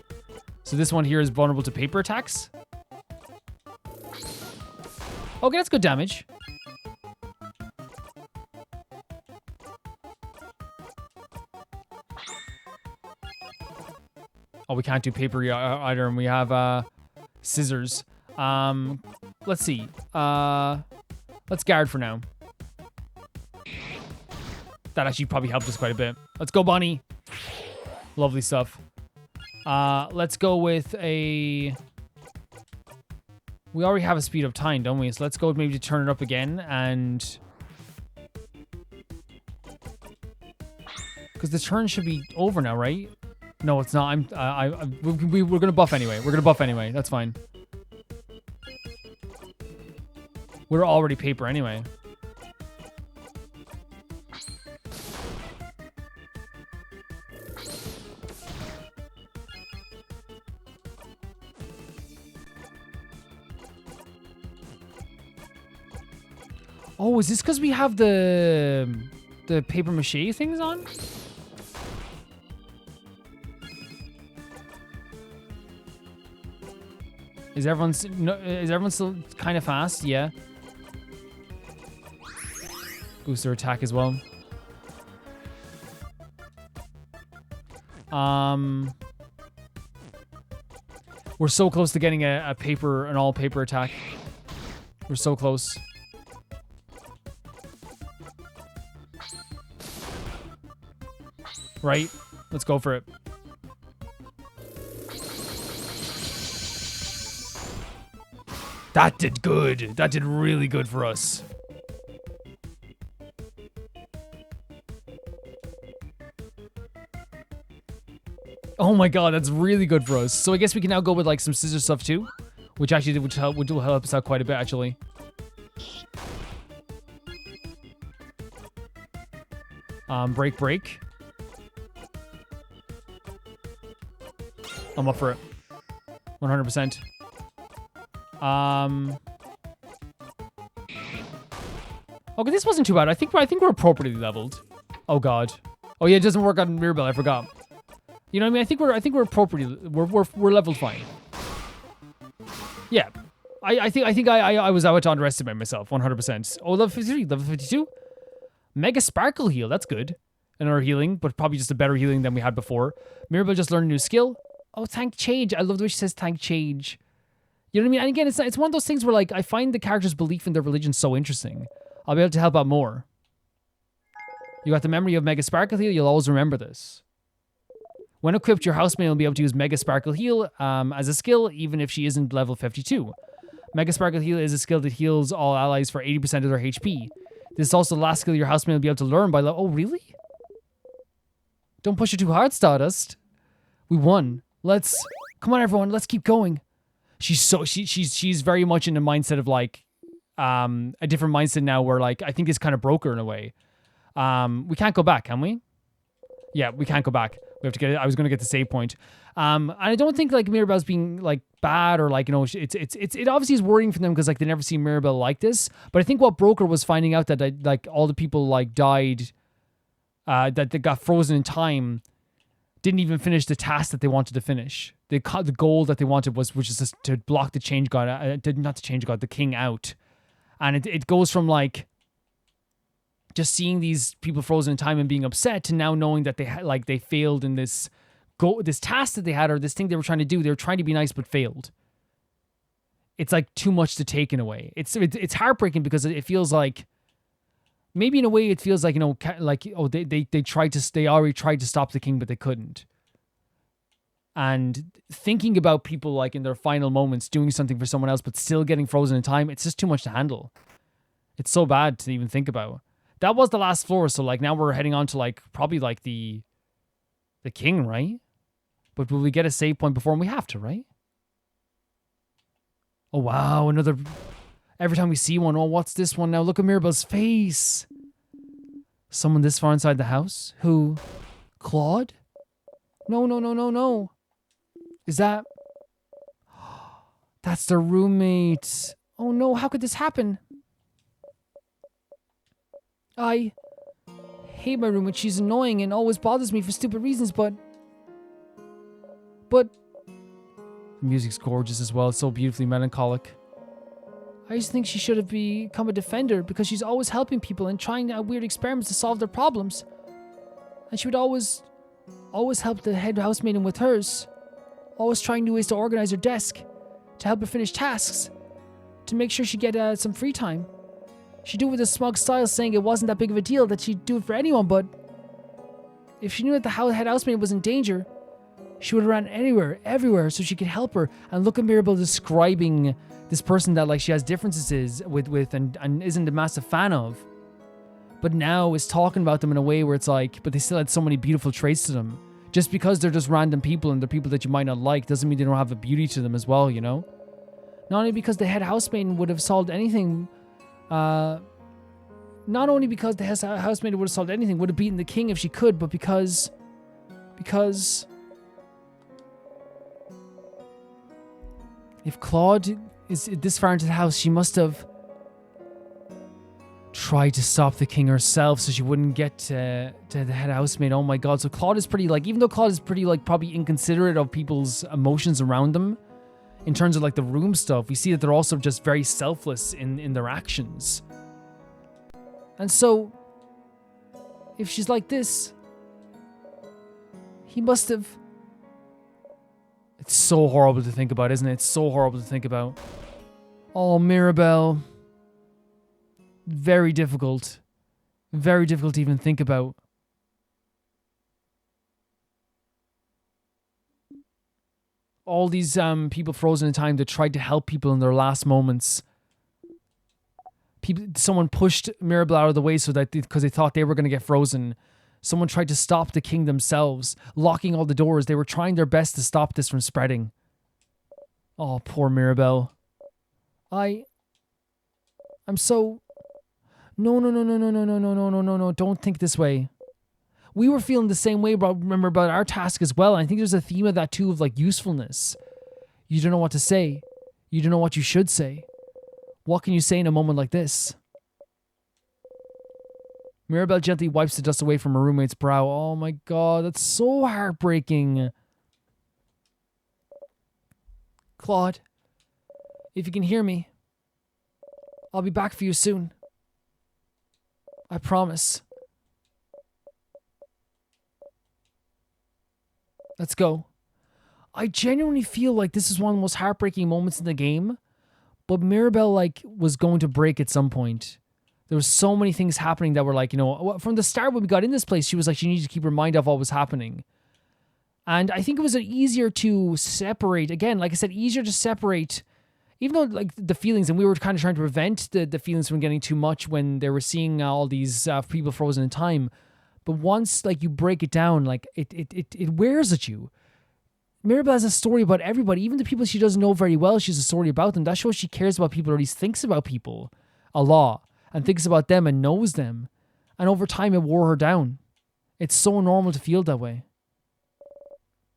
So this one here is vulnerable to paper attacks. Okay, that's good damage. Oh, we can't do paper either, and we have scissors. Let's see. Let's guard for now. That actually probably helped us quite a bit. Let's go, Bonnie. Lovely stuff. Let's go with a... We already have a speed of time, don't we? So let's go maybe to turn it up again and... Because the turn should be over now, right? No, it's not. We're gonna buff anyway. We're gonna buff anyway. That's fine. We're already paper anyway. Oh, is this because we have the paper mache things on? Is everyone still kind of fast? Yeah. Boost their attack as well. We're so close to getting an all paper attack. We're so close. Right? Let's go for it. That did good. That did really good for us. Oh my god, that's really good for us. So I guess we can now go with like some scissor stuff too, which actually will help us out quite a bit actually. Break. I'm up for it. 100%. Okay, this wasn't too bad. I think we're appropriately leveled. Oh god. Oh yeah, it doesn't work on Mirabelle. I forgot. You know what I mean? I think we're appropriately. We're leveled fine. Yeah. I think I was out to underestimate myself. 100%. Oh, level 53, level 52. Mega Sparkle Heal. That's good. Another healing, but probably just a better healing than we had before. Mirabelle just learned a new skill. Oh, thank change. I love the way she says thank change. You know what I mean? And again, it's one of those things where like I find the character's belief in their religion so interesting. I'll be able to help out more. You got the memory of Mega Sparkle Heal. You'll always remember this. When equipped, your housemate will be able to use Mega Sparkle Heal as a skill, even if she isn't level 52. Mega Sparkle Heal is a skill that heals all allies for 80% of their HP. This is also the last skill your housemate will be able to learn by level. Oh, really? Don't push it too hard, Stardust. We won. Come on, everyone. Let's keep going. She's very much in the mindset of like a different mindset now, where like I think it's kind of broke her in a way. We can't go back, can we? Yeah, we can't go back. We have to get it. I was going to get the save point. And I don't think like Mirabelle's being like bad or like, you know, it obviously is worrying for them because like they never see Mirabelle like this. But I think what broke her was finding out that like all the people like died, that they got frozen in time, didn't even finish the task that they wanted to finish. The goal that they wanted was, which is just to block the change god, not the change god, the king out. And it goes from like just seeing these people frozen in time and being upset to now knowing that they failed in this task that they had, or this thing they were trying to do. They were trying to be nice but failed. It's like too much to take in a way. It's heartbreaking because it feels like, maybe in a way it feels like, you know, like, oh, they already tried to stop the king but they couldn't. And thinking about people like in their final moments doing something for someone else but still getting frozen in time, it's just too much to handle. It's so bad to even think about. That was the last floor, so like now we're heading on to like probably like the king, right? But will we get a save point before? And we have to, right? Oh wow, another. Every time we see one, oh, what's this one now? Look at Mirabelle's face. Someone this far inside the house? Who? Claude? No. Is that? That's their roommate. Oh no, how could this happen? I hate my roommate. She's annoying and always bothers me for stupid reasons, but the music's gorgeous as well. It's so beautifully melancholic. I used to think she should have become a defender because she's always helping people and trying out weird experiments to solve their problems. And she would always help the head housemaiden with hers. Always trying new ways to organize her desk, to help her finish tasks, to make sure she get some free time. She'd do it with a smug style, saying it wasn't that big of a deal, that she'd do it for anyone, but if she knew that the head housemaid was in danger, she would have ran everywhere so she could help her. And look at Mirabelle describing this person that like she has differences with and isn't a massive fan of. But now is talking about them in a way where it's like, but they still had so many beautiful traits to them. Just because they're just random people and they're people that you might not like doesn't mean they don't have a beauty to them as well, you know? Not only because the head housemaid would have solved anything, not only because the housemaid would have solved anything, would have beaten the king if she could, but because if Claude is this far into the house, she must have tried to stop the king herself so she wouldn't get to the head housemaid. Oh my god. So Claude is pretty like, even though Claude is pretty like probably inconsiderate of people's emotions around them in terms of like the room stuff, we see that they're also just very selfless in their actions. And so if she's like this, he must have... It's so horrible to think about, isn't it? It's so horrible to think about. Oh, Mirabelle. Very difficult. Very difficult to even think about. All these people frozen in time that tried to help people in their last moments. Someone pushed Mirabelle out of the way so that because they thought they were going to get frozen. Someone tried to stop the king themselves, locking all the doors. They were trying their best to stop this from spreading. Oh, poor Mirabelle. I'm so... No. Don't think this way. We were feeling the same way about our task as well. I think there's a theme of that too, of like usefulness. You don't know what to say. You don't know what you should say. What can you say in a moment like this? Mirabelle gently wipes the dust away from her roommate's brow. Oh my god, that's so heartbreaking. Claude, if you can hear me, I'll be back for you soon. I promise. Let's go. I genuinely feel like this is one of the most heartbreaking moments in the game, but Mirabelle like was going to break at some point. There was so many things happening that were like, you know, from the start when we got in this place, she was like, she needed to keep her mind off what was happening. And I think it was easier to separate, again, like I said, easier to separate, even though like the feelings, and we were kind of trying to prevent the feelings from getting too much when they were seeing all these people frozen in time. But once like you break it down, like it wears at you. Mirabelle has a story about everybody, even the people she doesn't know very well. She has a story about them. That shows she cares about people, or at least thinks about people a lot, and thinks about them and knows them. And over time, it wore her down. It's so normal to feel that way.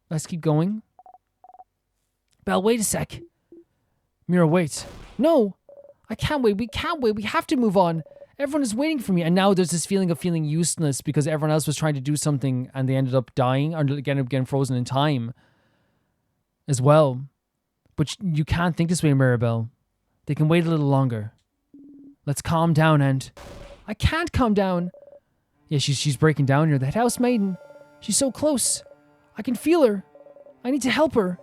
Let's keep going. Belle, wait a sec. Mira, wait. No, I can't wait. We can't wait. We have to move on. Everyone is waiting for me. And now there's this feeling of feeling useless because everyone else was trying to do something and they ended up dying or ended up getting frozen in time as well. But you can't think this way, Mirabelle. They can wait a little longer. Let's calm down, and I can't calm down. Yeah, she's breaking down here. The head house maiden. She's so close. I can feel her. I need to help her.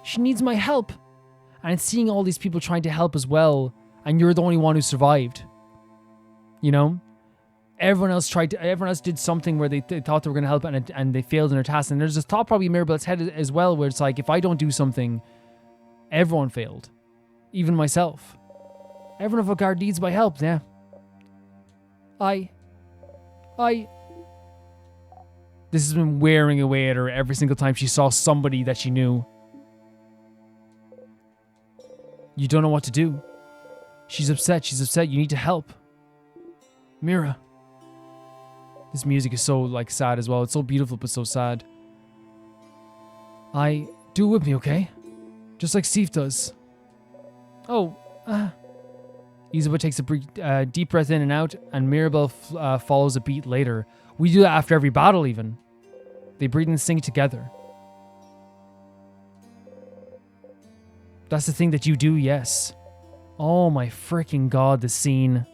She needs my help. And it's seeing all these people trying to help as well, and you're the only one who survived. You know? Everyone else did something where they thought they were going to help and they failed in their task. And there's this thought probably in Mirabelle's head as well where it's like, if I don't do something, everyone failed. Even myself. Everyone of our guard needs my help, yeah. This has been wearing away at her every single time she saw somebody that she knew. You don't know what to do. She's upset. You need to help. Mira. This music is so, like, sad as well. It's so beautiful, but so sad. Do it with me, okay? Just like Steve does. Oh, Isabel takes a deep breath in and out, and Mirabelle follows a beat later. We do that after every battle, even. They breathe and sing together. That's the thing that you do, yes. Oh my freaking god, the scene.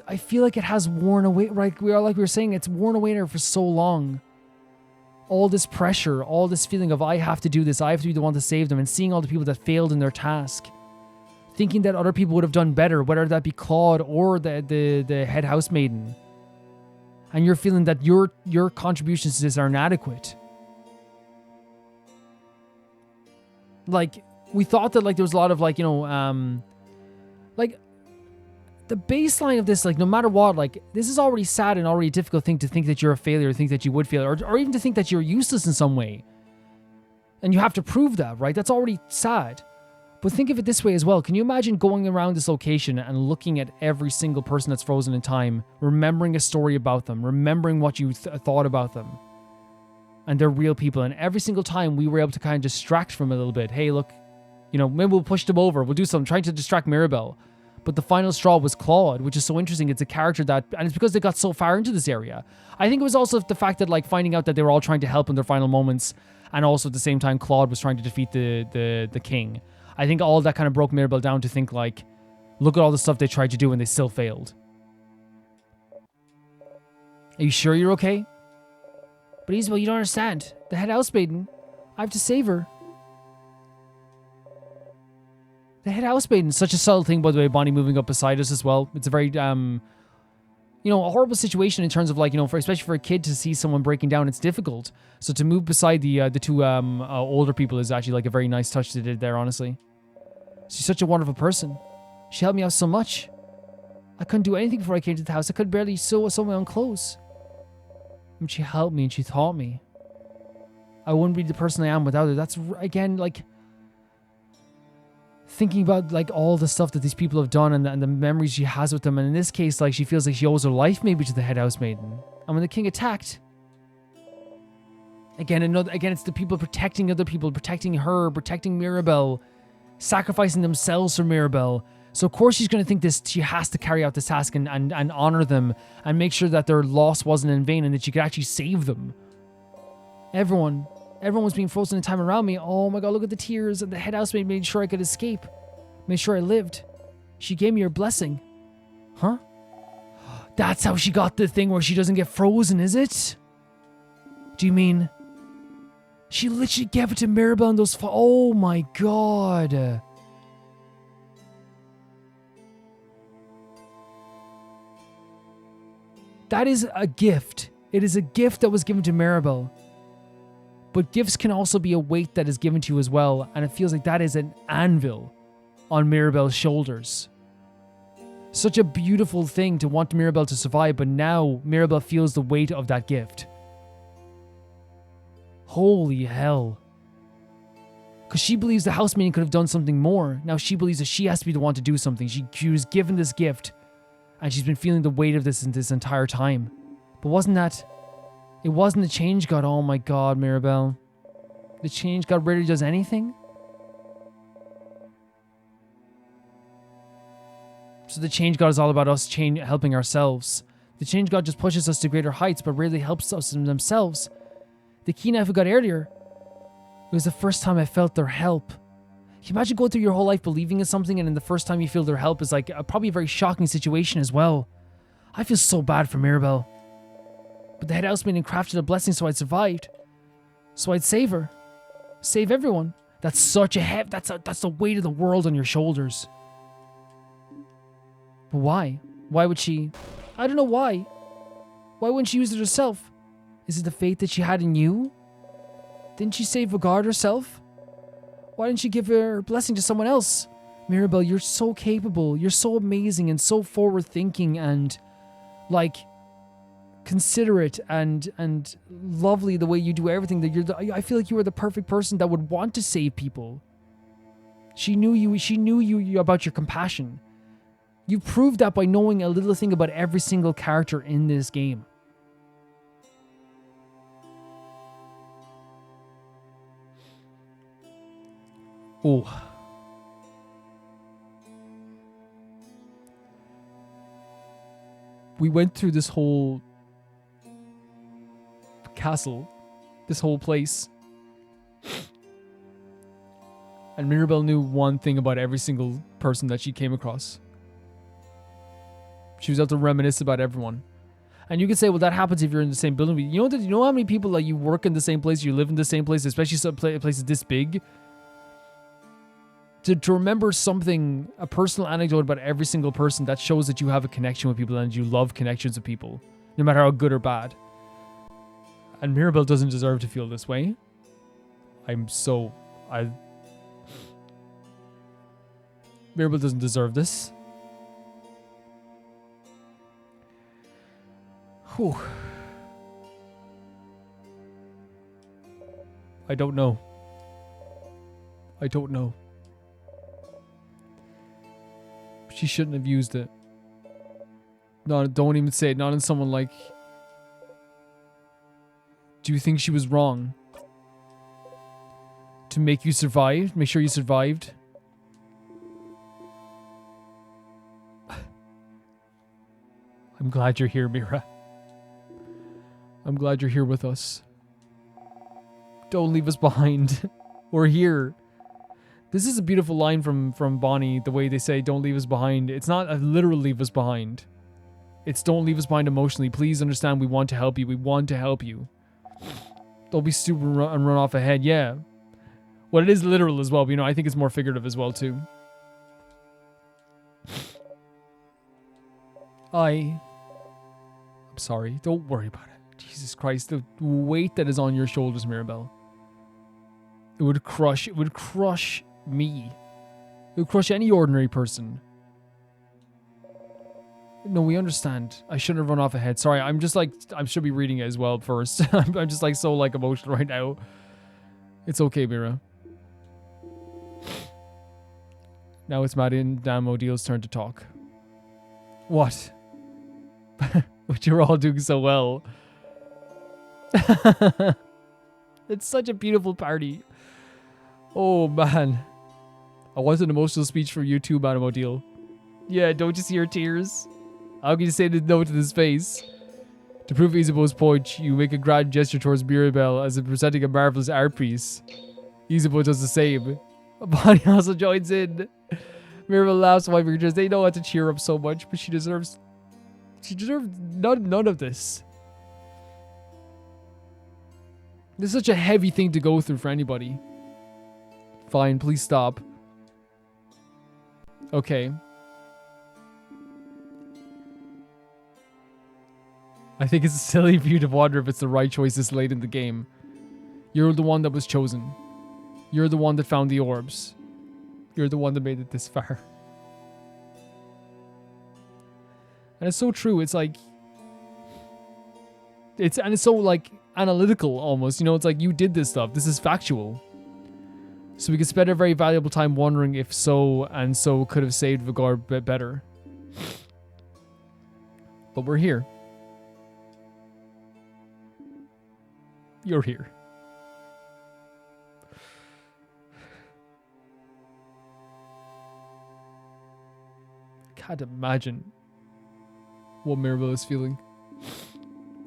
I feel like it has worn away, like we were saying, it's worn away there for so long. All this pressure, all this feeling of I have to do this, I have to be the one to save them, and seeing all the people that failed in their task. Thinking that other people would have done better, whether that be Claude or the head housemaiden. And you're feeling that your contributions to this are inadequate. Like, we thought that, like, there was a lot of, like, you know, like, the baseline of this, like, no matter what, like, this is already sad and already a difficult thing to think that you're a failure, think that you would fail, or even to think that you're useless in some way. And you have to prove that, right? That's already sad. But think of it this way as well. Can you imagine going around this location and looking at every single person that's frozen in time, remembering a story about them, remembering what you thought about them, and they're real people, and every single time we were able to kind of distract from a little bit. Hey, look, you know, maybe we'll push them over, we'll do something, trying to distract Mirabelle. But the final straw was Claude, which is so interesting. It's a character that, and it's because they got so far into this area. I think it was also the fact that, like, finding out that they were all trying to help in their final moments, and also at the same time Claude was trying to defeat the king. I think all that kind of broke Mirabelle down to think, like, look at all the stuff they tried to do and they still failed. Are you sure you're okay? But Isabel, you don't understand. The head housemaiden, I have to save her. The head housemaiden, such a subtle thing, by the way, Bonnie moving up beside us as well. It's a very, you know, a horrible situation in terms of, like, you know, especially for a kid to see someone breaking down, it's difficult. So to move beside the two older people is actually, like, a very nice touch they did there, honestly. She's such a wonderful person. She helped me out so much. I couldn't do anything before I came to the house. I could barely sew my own clothes. And she helped me and she taught me. I wouldn't be the person I am without her. That's, again, like, thinking about, like, all the stuff that these people have done and the memories she has with them. And in this case, like, she feels like she owes her life maybe to the head housemaiden. And when the king attacked, again, it's the people protecting other people, protecting her, protecting Mirabelle, sacrificing themselves for Mirabelle. So of course she's going to think this, she has to carry out this task and honor them and make sure that their loss wasn't in vain and that she could actually save them. Everyone was being frozen in time around me. Oh my god, look at the tears. And the head housemaid made sure I could escape. Made sure I lived. She gave me her blessing. Huh? That's how she got the thing where she doesn't get frozen, is it? Do you mean she literally gave it to Mirabelle and those... Oh my god. That is a gift. It is a gift that was given to Mirabelle. But gifts can also be a weight that is given to you as well. And it feels like that is an anvil on Mirabelle's shoulders. Such a beautiful thing to want Mirabelle to survive, but now Mirabelle feels the weight of that gift. Holy hell. Because she believes the housemaiden could have done something more. Now she believes that she has to be the one to do something. She was given this gift And she's been feeling the weight of this entire time. But wasn't that... It wasn't the change god. Oh my god, Mirabelle. The change god rarely does anything? So the change god is all about us helping ourselves. The change god just pushes us to greater heights, but rarely helps us in themselves. The key knife we got earlier, it was the first time I felt their help. Can you imagine going through your whole life believing in something, and then the first time you feel their help is like probably a very shocking situation as well. I feel so bad for Mirabelle. But the head housemaid crafted a blessing so I'd survived. So I'd save her. Save everyone. That's such a that's the weight of the world on your shoulders. But why? Why would she... I don't know why. Why wouldn't she use it herself? Is it the faith that she had in you? Didn't she save Vaugarde herself? Why didn't she give her blessing to someone else? Mirabelle, you're so capable. You're so amazing and so forward-thinking and, like, considerate and lovely the way you do everything. I feel like you were the perfect person that would want to save people. She knew you about your compassion. You proved that by knowing a little thing about every single character in this game. Oh. We went through this whole castle, this whole place. And Mirabelle knew one thing about every single person that she came across. She was able to reminisce about everyone. And you could say, well, that happens if you're in the same building. You know how many people, like, you work in the same place, you live in the same place, especially some places this big? To remember something, a personal anecdote about every single person, that shows that you have a connection with people and you love connections with people, no matter how good or bad. And Mirabelle doesn't deserve to feel this way. Mirabelle doesn't deserve this. Whew. I don't know. She shouldn't have used it. No, don't even say it. Not in someone like... Do you think she was wrong? To make you survive? Make sure you survived? I'm glad you're here, Mira. I'm glad you're here with us. Don't leave us behind. We're here. This is a beautiful line from Bonnie, the way they say, don't leave us behind. It's not a literal leave us behind. It's don't leave us behind emotionally. Please understand, we want to help you. We want to help you. Don't be stupid and run off ahead. Yeah. Well, it is literal as well, but, I think it's more figurative as well, too. I'm sorry. Don't worry about it. Jesus Christ, the weight that is on your shoulders, Mirabelle. It would crush me. It would crush any ordinary person. No, we understand. I shouldn't have run off ahead. Sorry, I'm just like, I should be reading it as well first. I'm just like so like emotional right now. It's okay, Mira. Now it's Madame O'Deal's turn to talk. What? But you're all doing so well. It's such a beautiful party. Oh, man. I want an emotional speech from you too, Madame O'Deal. Yeah, don't you see her tears? How can you say no to this face? To prove Isabeau's point, you make a grand gesture towards Mirabelle as if presenting a marvelous art piece. Isabeau does the same. Bonnie also joins in. Mirabelle laughs while because they know how to cheer up so much, but she deserves none of this. This is such a heavy thing to go through for anybody. Fine, please stop. Okay. I think it's silly for you to wonder if it's the right choice this late in the game. You're the one that was chosen. You're the one that found the orbs. You're the one that made it this far. And it's so true. It's like... It's so like analytical almost. It's like you did this stuff. This is factual. So we could spend a very valuable time wondering if so and so could have saved Vaugarde better. But we're here. You're here. I can't imagine what Mirabelle is feeling.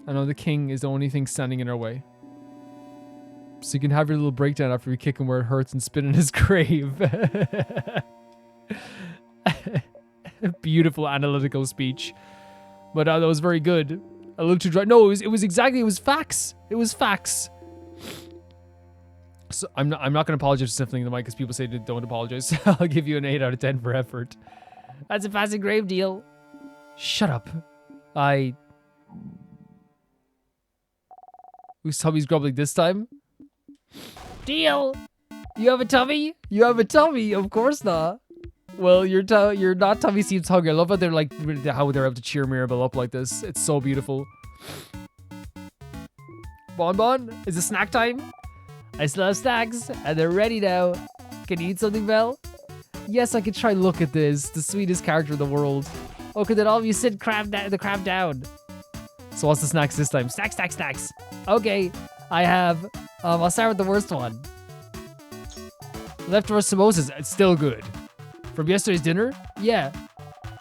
I know the king is the only thing standing in our way. So you can have your little breakdown after we kick him where it hurts and spit in his grave. Beautiful analytical speech. But that was very good. A little too dry. No, it was facts. It was facts. So I'm not going to apologize for sniffling the mic because people say don't apologize. I'll give you an 8 out of 10 for effort. That's a fast and grave deal. Shut up. Whose tummy's grumbling this time? Deal. You have a tummy? You have a tummy? Of course not. Well, your not tummy seems hungry. I love how they're like how they're able to cheer Mirabelle up like this. It's so beautiful. Bon, is it snack time? I still have snacks, and they're ready now. Can you eat something, Belle? Yes, I can try. Look at this, the sweetest character in the world. Okay, then all of you sit the crab down. So what's the snacks this time? Snacks. Okay, I have. I'll start with the worst one. Leftover samosas. It's still good. From yesterday's dinner? Yeah.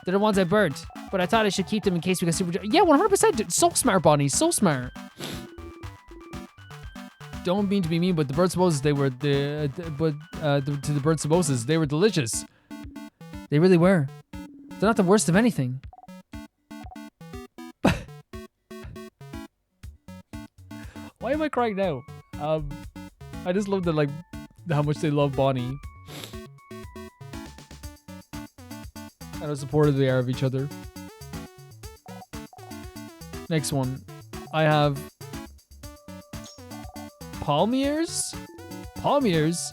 They're the ones I burnt, but I thought I should keep them in case we got super. Yeah, 100%. So smart, Bonnie. So smart. Don't mean to be mean, but the burnt samosas, they were to the burnt samosas, they were delicious. They really were. They're not the worst of anything. Why am I crying now? I just love how much they love Bonnie. And how supportive they are of each other. Next one. I have palmiers? Palmiers?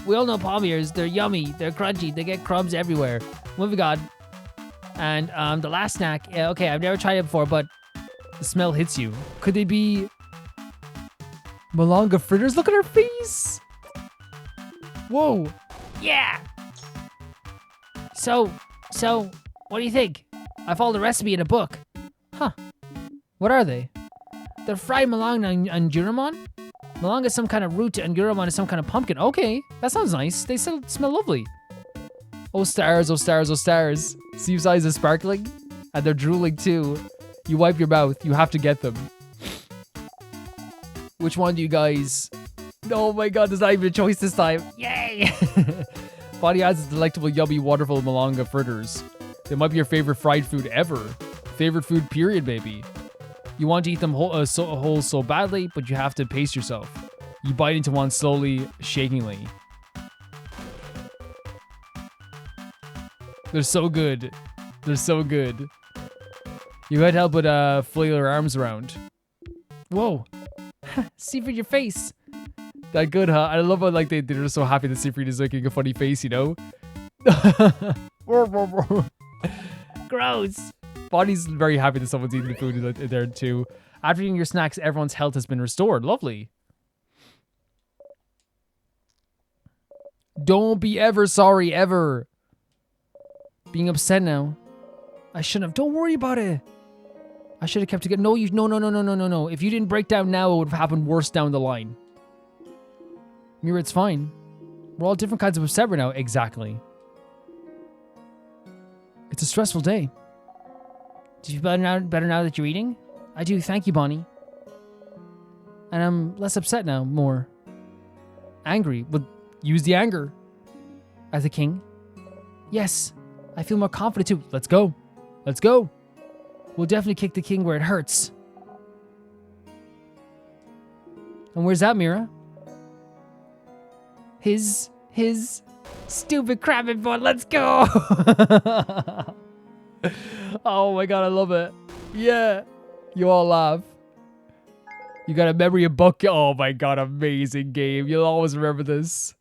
We all know palmiers. They're yummy. They're crunchy. They get crumbs everywhere. Moving on. And the last snack. Yeah, okay, I've never tried it before, but the smell hits you. Could they be malanga fritters? Look at her face. Whoa. Yeah. So, what do you think? I followed the recipe in a book. Huh. What are they? They're fried malanga and Juramon? Malanga is some kind of root and Guramon is some kind of pumpkin. Okay, that sounds nice. They still smell lovely. Oh stars, oh stars, oh stars. Steve's eyes are sparkling. And they're drooling too. You wipe your mouth. You have to get them. Which one do you guys... Oh my god, there's not even a choice this time. Yay! Bonnie adds the delectable, yummy, wonderful malanga fritters. They might be your favorite fried food ever. Favorite food period, baby. You want to eat them whole so badly, but you have to pace yourself. You bite into one slowly, shakingly. They're so good. They're so good. You can't help but flail your arms around. Whoa. Seafried, your face. That good, huh? I love how they're just so happy that Seafried is making a funny face, you know? Gross. Bonnie's very happy that someone's eating the food there too. After eating your snacks, everyone's health has been restored. Lovely. Don't be ever sorry, ever. Being upset now. I shouldn't have. Don't worry about it. I should have kept it. No. If you didn't break down now, it would have happened worse down the line. Mira, it's fine. We're all different kinds of upset right now. Exactly. It's a stressful day. Do you feel better now that you're eating? I do, thank you, Bonnie. And I'm less upset now, more angry. But use the anger. As a king. Yes, I feel more confident too. Let's go. Let's go. We'll definitely kick the king where it hurts. And where's that, Mira? His stupid crabbing bun. Let's go. Oh my god, I love it. Yeah. You all laugh. You got a memory of bucking. Oh my god, amazing game. You'll always remember this.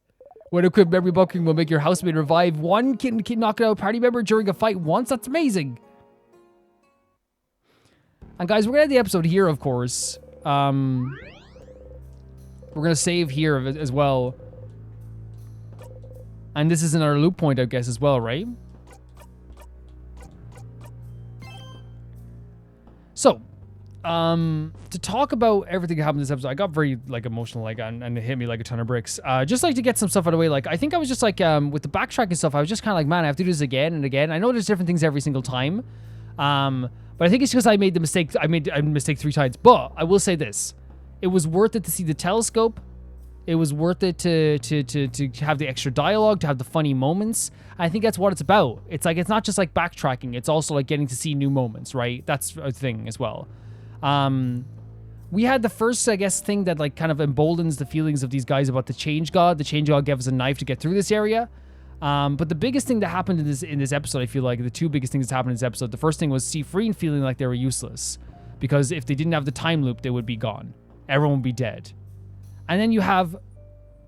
When equipped, memory bucking will make your housemate revive one knock out party member during a fight once. That's amazing. And guys, we're gonna end the episode here, of course. We're gonna save here as well. And this is another loop point, I guess, as well, right? So, to talk about everything that happened in this episode, I got very like emotional, like, and it hit me like a ton of bricks. Just like to get some stuff out of the way. Like, I think I was just like, with the backtracking stuff, I was just kind of like, man, I have to do this again and again. I know there's different things every single time. But I think it's because I made the mistake. I made a mistake 3 times. But I will say this: it was worth it to see the telescope. It was worth it to have the extra dialogue, to have the funny moments. I think that's what it's about. It's like, it's not just like backtracking. It's also like getting to see new moments, right? That's a thing as well. We had the first, I guess, thing that like kind of emboldens the feelings of these guys about the Change God. The Change God gave us a knife to get through this area. But the biggest thing that happened in this episode, I feel like the 2 biggest things that happened in this episode, the first thing was Seafreen feeling like they were useless, because if they didn't have the time loop, they would be gone. Everyone would be dead. And then you have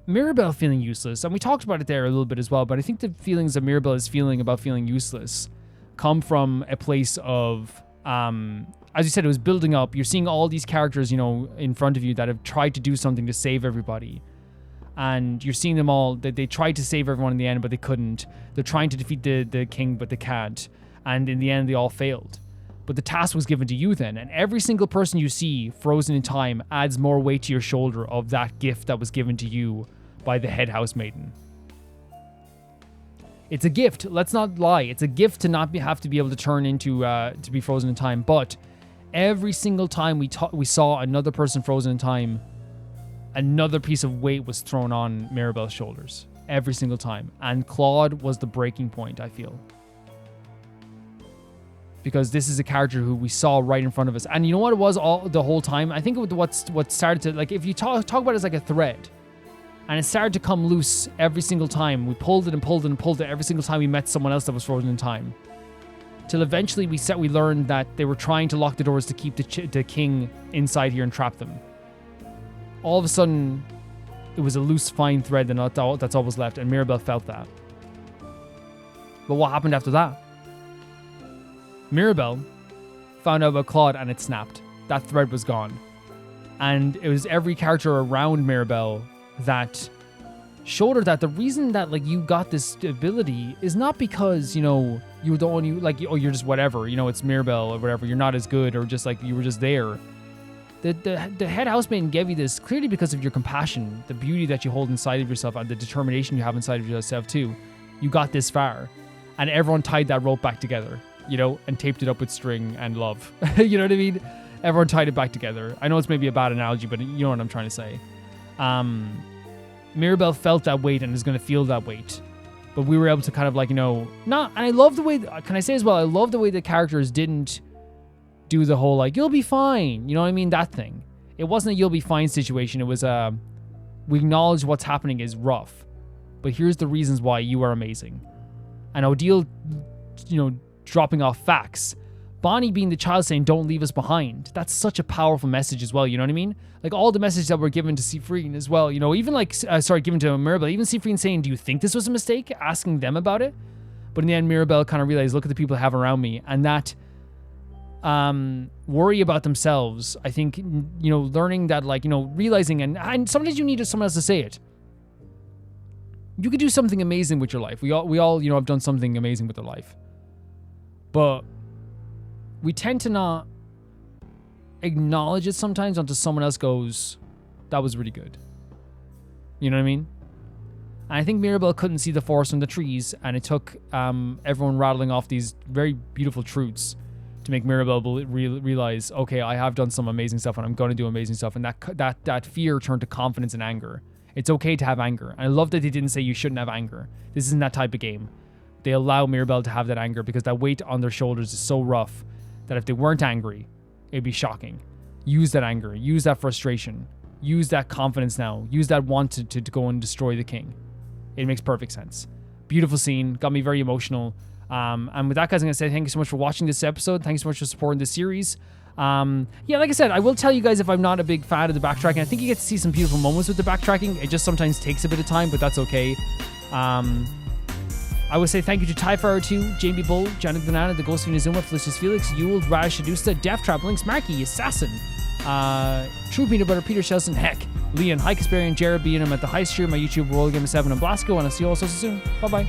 Mirabelle feeling useless, and we talked about it there a little bit as well, but I think the feelings that Mirabelle is feeling about feeling useless come from a place of, as you said, it was building up. You're seeing all these characters, you know, in front of you that have tried to do something to save everybody. And you're seeing them all, that they tried to save everyone in the end, but they couldn't. They're trying to defeat the king, but they can't. And in the end, they all failed. But the task was given to you then. And every single person you see frozen in time adds more weight to your shoulder of that gift that was given to you by the head housemaiden. It's a gift. Let's not lie. It's a gift to not have to be able to turn into, to be frozen in time. But every single time we saw another person frozen in time, another piece of weight was thrown on Mirabelle's shoulders. Every single time. And Claude was the breaking point, I feel. Because this is a character who we saw right in front of us. And you know what it was the whole time? I think what started to, like, if you talk about it as like a thread, and it started to come loose every single time. We pulled it and pulled it and pulled it every single time we met someone else that was frozen in time. Till eventually we learned that they were trying to lock the doors to keep the king inside here and trap them. All of a sudden, it was a loose, fine thread, and that's all was left, and Mirabelle felt that. But what happened after that? Mirabelle found out about Claude, and it snapped. That thread was gone. And it was every character around Mirabelle that showed her that the reason that, like, you got this ability is not because, you know, you were the only, like, oh, you're just whatever, you know, it's Mirabelle or whatever, you're not as good, or just like, you were just there. The head housemaiden gave you this clearly because of your compassion, the beauty that you hold inside of yourself, and the determination you have inside of yourself too. You got this far, and everyone tied that rope back together, you know, and taped it up with string and love. You know what I mean? Everyone tied it back together. I know it's maybe a bad analogy, but you know what I'm trying to say. Mirabelle felt that weight and is going to feel that weight. But we were able to kind of, like, you know, and I love the way, can I say as well, I love the way the characters didn't do the whole, like, you'll be fine, you know what I mean, that thing. It wasn't a you'll be fine situation. It was we acknowledge what's happening is rough, but here's the reasons why you are amazing. And Odile, you know, dropping off facts. Bonnie being the child saying, don't leave us behind. That's such a powerful message as well, you know what I mean? Like, all the messages that were given to Seafreen as well, you know, even like, given to Mirabelle, even Seafreen saying, do you think this was a mistake? Asking them about it. But in the end, Mirabelle kind of realized, look at the people I have around me. And that worry about themselves, I think, you know, learning that, like, you know, realizing, and sometimes you need someone else to say it. You could do something amazing with your life. We all, you know, have done something amazing with their life. But we tend to not acknowledge it sometimes until someone else goes, that was really good. You know what I mean? And I think Mirabelle couldn't see the forest from the trees, and it took everyone rattling off these very beautiful truths to make Mirabelle realize, okay, I have done some amazing stuff, and I'm going to do amazing stuff. And that fear turned to confidence and anger. It's okay to have anger. And I love that they didn't say you shouldn't have anger. This isn't that type of game. They allow Mirabelle to have that anger because that weight on their shoulders is so rough that if they weren't angry, it'd be shocking. Use that anger. Use that frustration. Use that confidence now. Use that want to go and destroy the king. It makes perfect sense. Beautiful scene. Got me very emotional. And with that, guys, I'm going to say thank you so much for watching this episode. Thank you so much for supporting this series. Yeah, like I said, I will tell you guys if I'm not a big fan of the backtracking. I think you get to see some beautiful moments with the backtracking. It just sometimes takes a bit of time, but that's okay. I would say thank you to Tyfire2, Jamie Bull, Janet Banana, The Ghost of Inazuma, Felicius Felix, Yule, Raj Shadusta, Death Trap, Links, Marky, Assassin, True Peanut Butter, Peter Shelson, Heck, Leon, Hike Asparian, Jared, being him at the High Stream, my YouTube, Roll Game 7, and Blasco, and I'll see you all so soon. Bye-bye.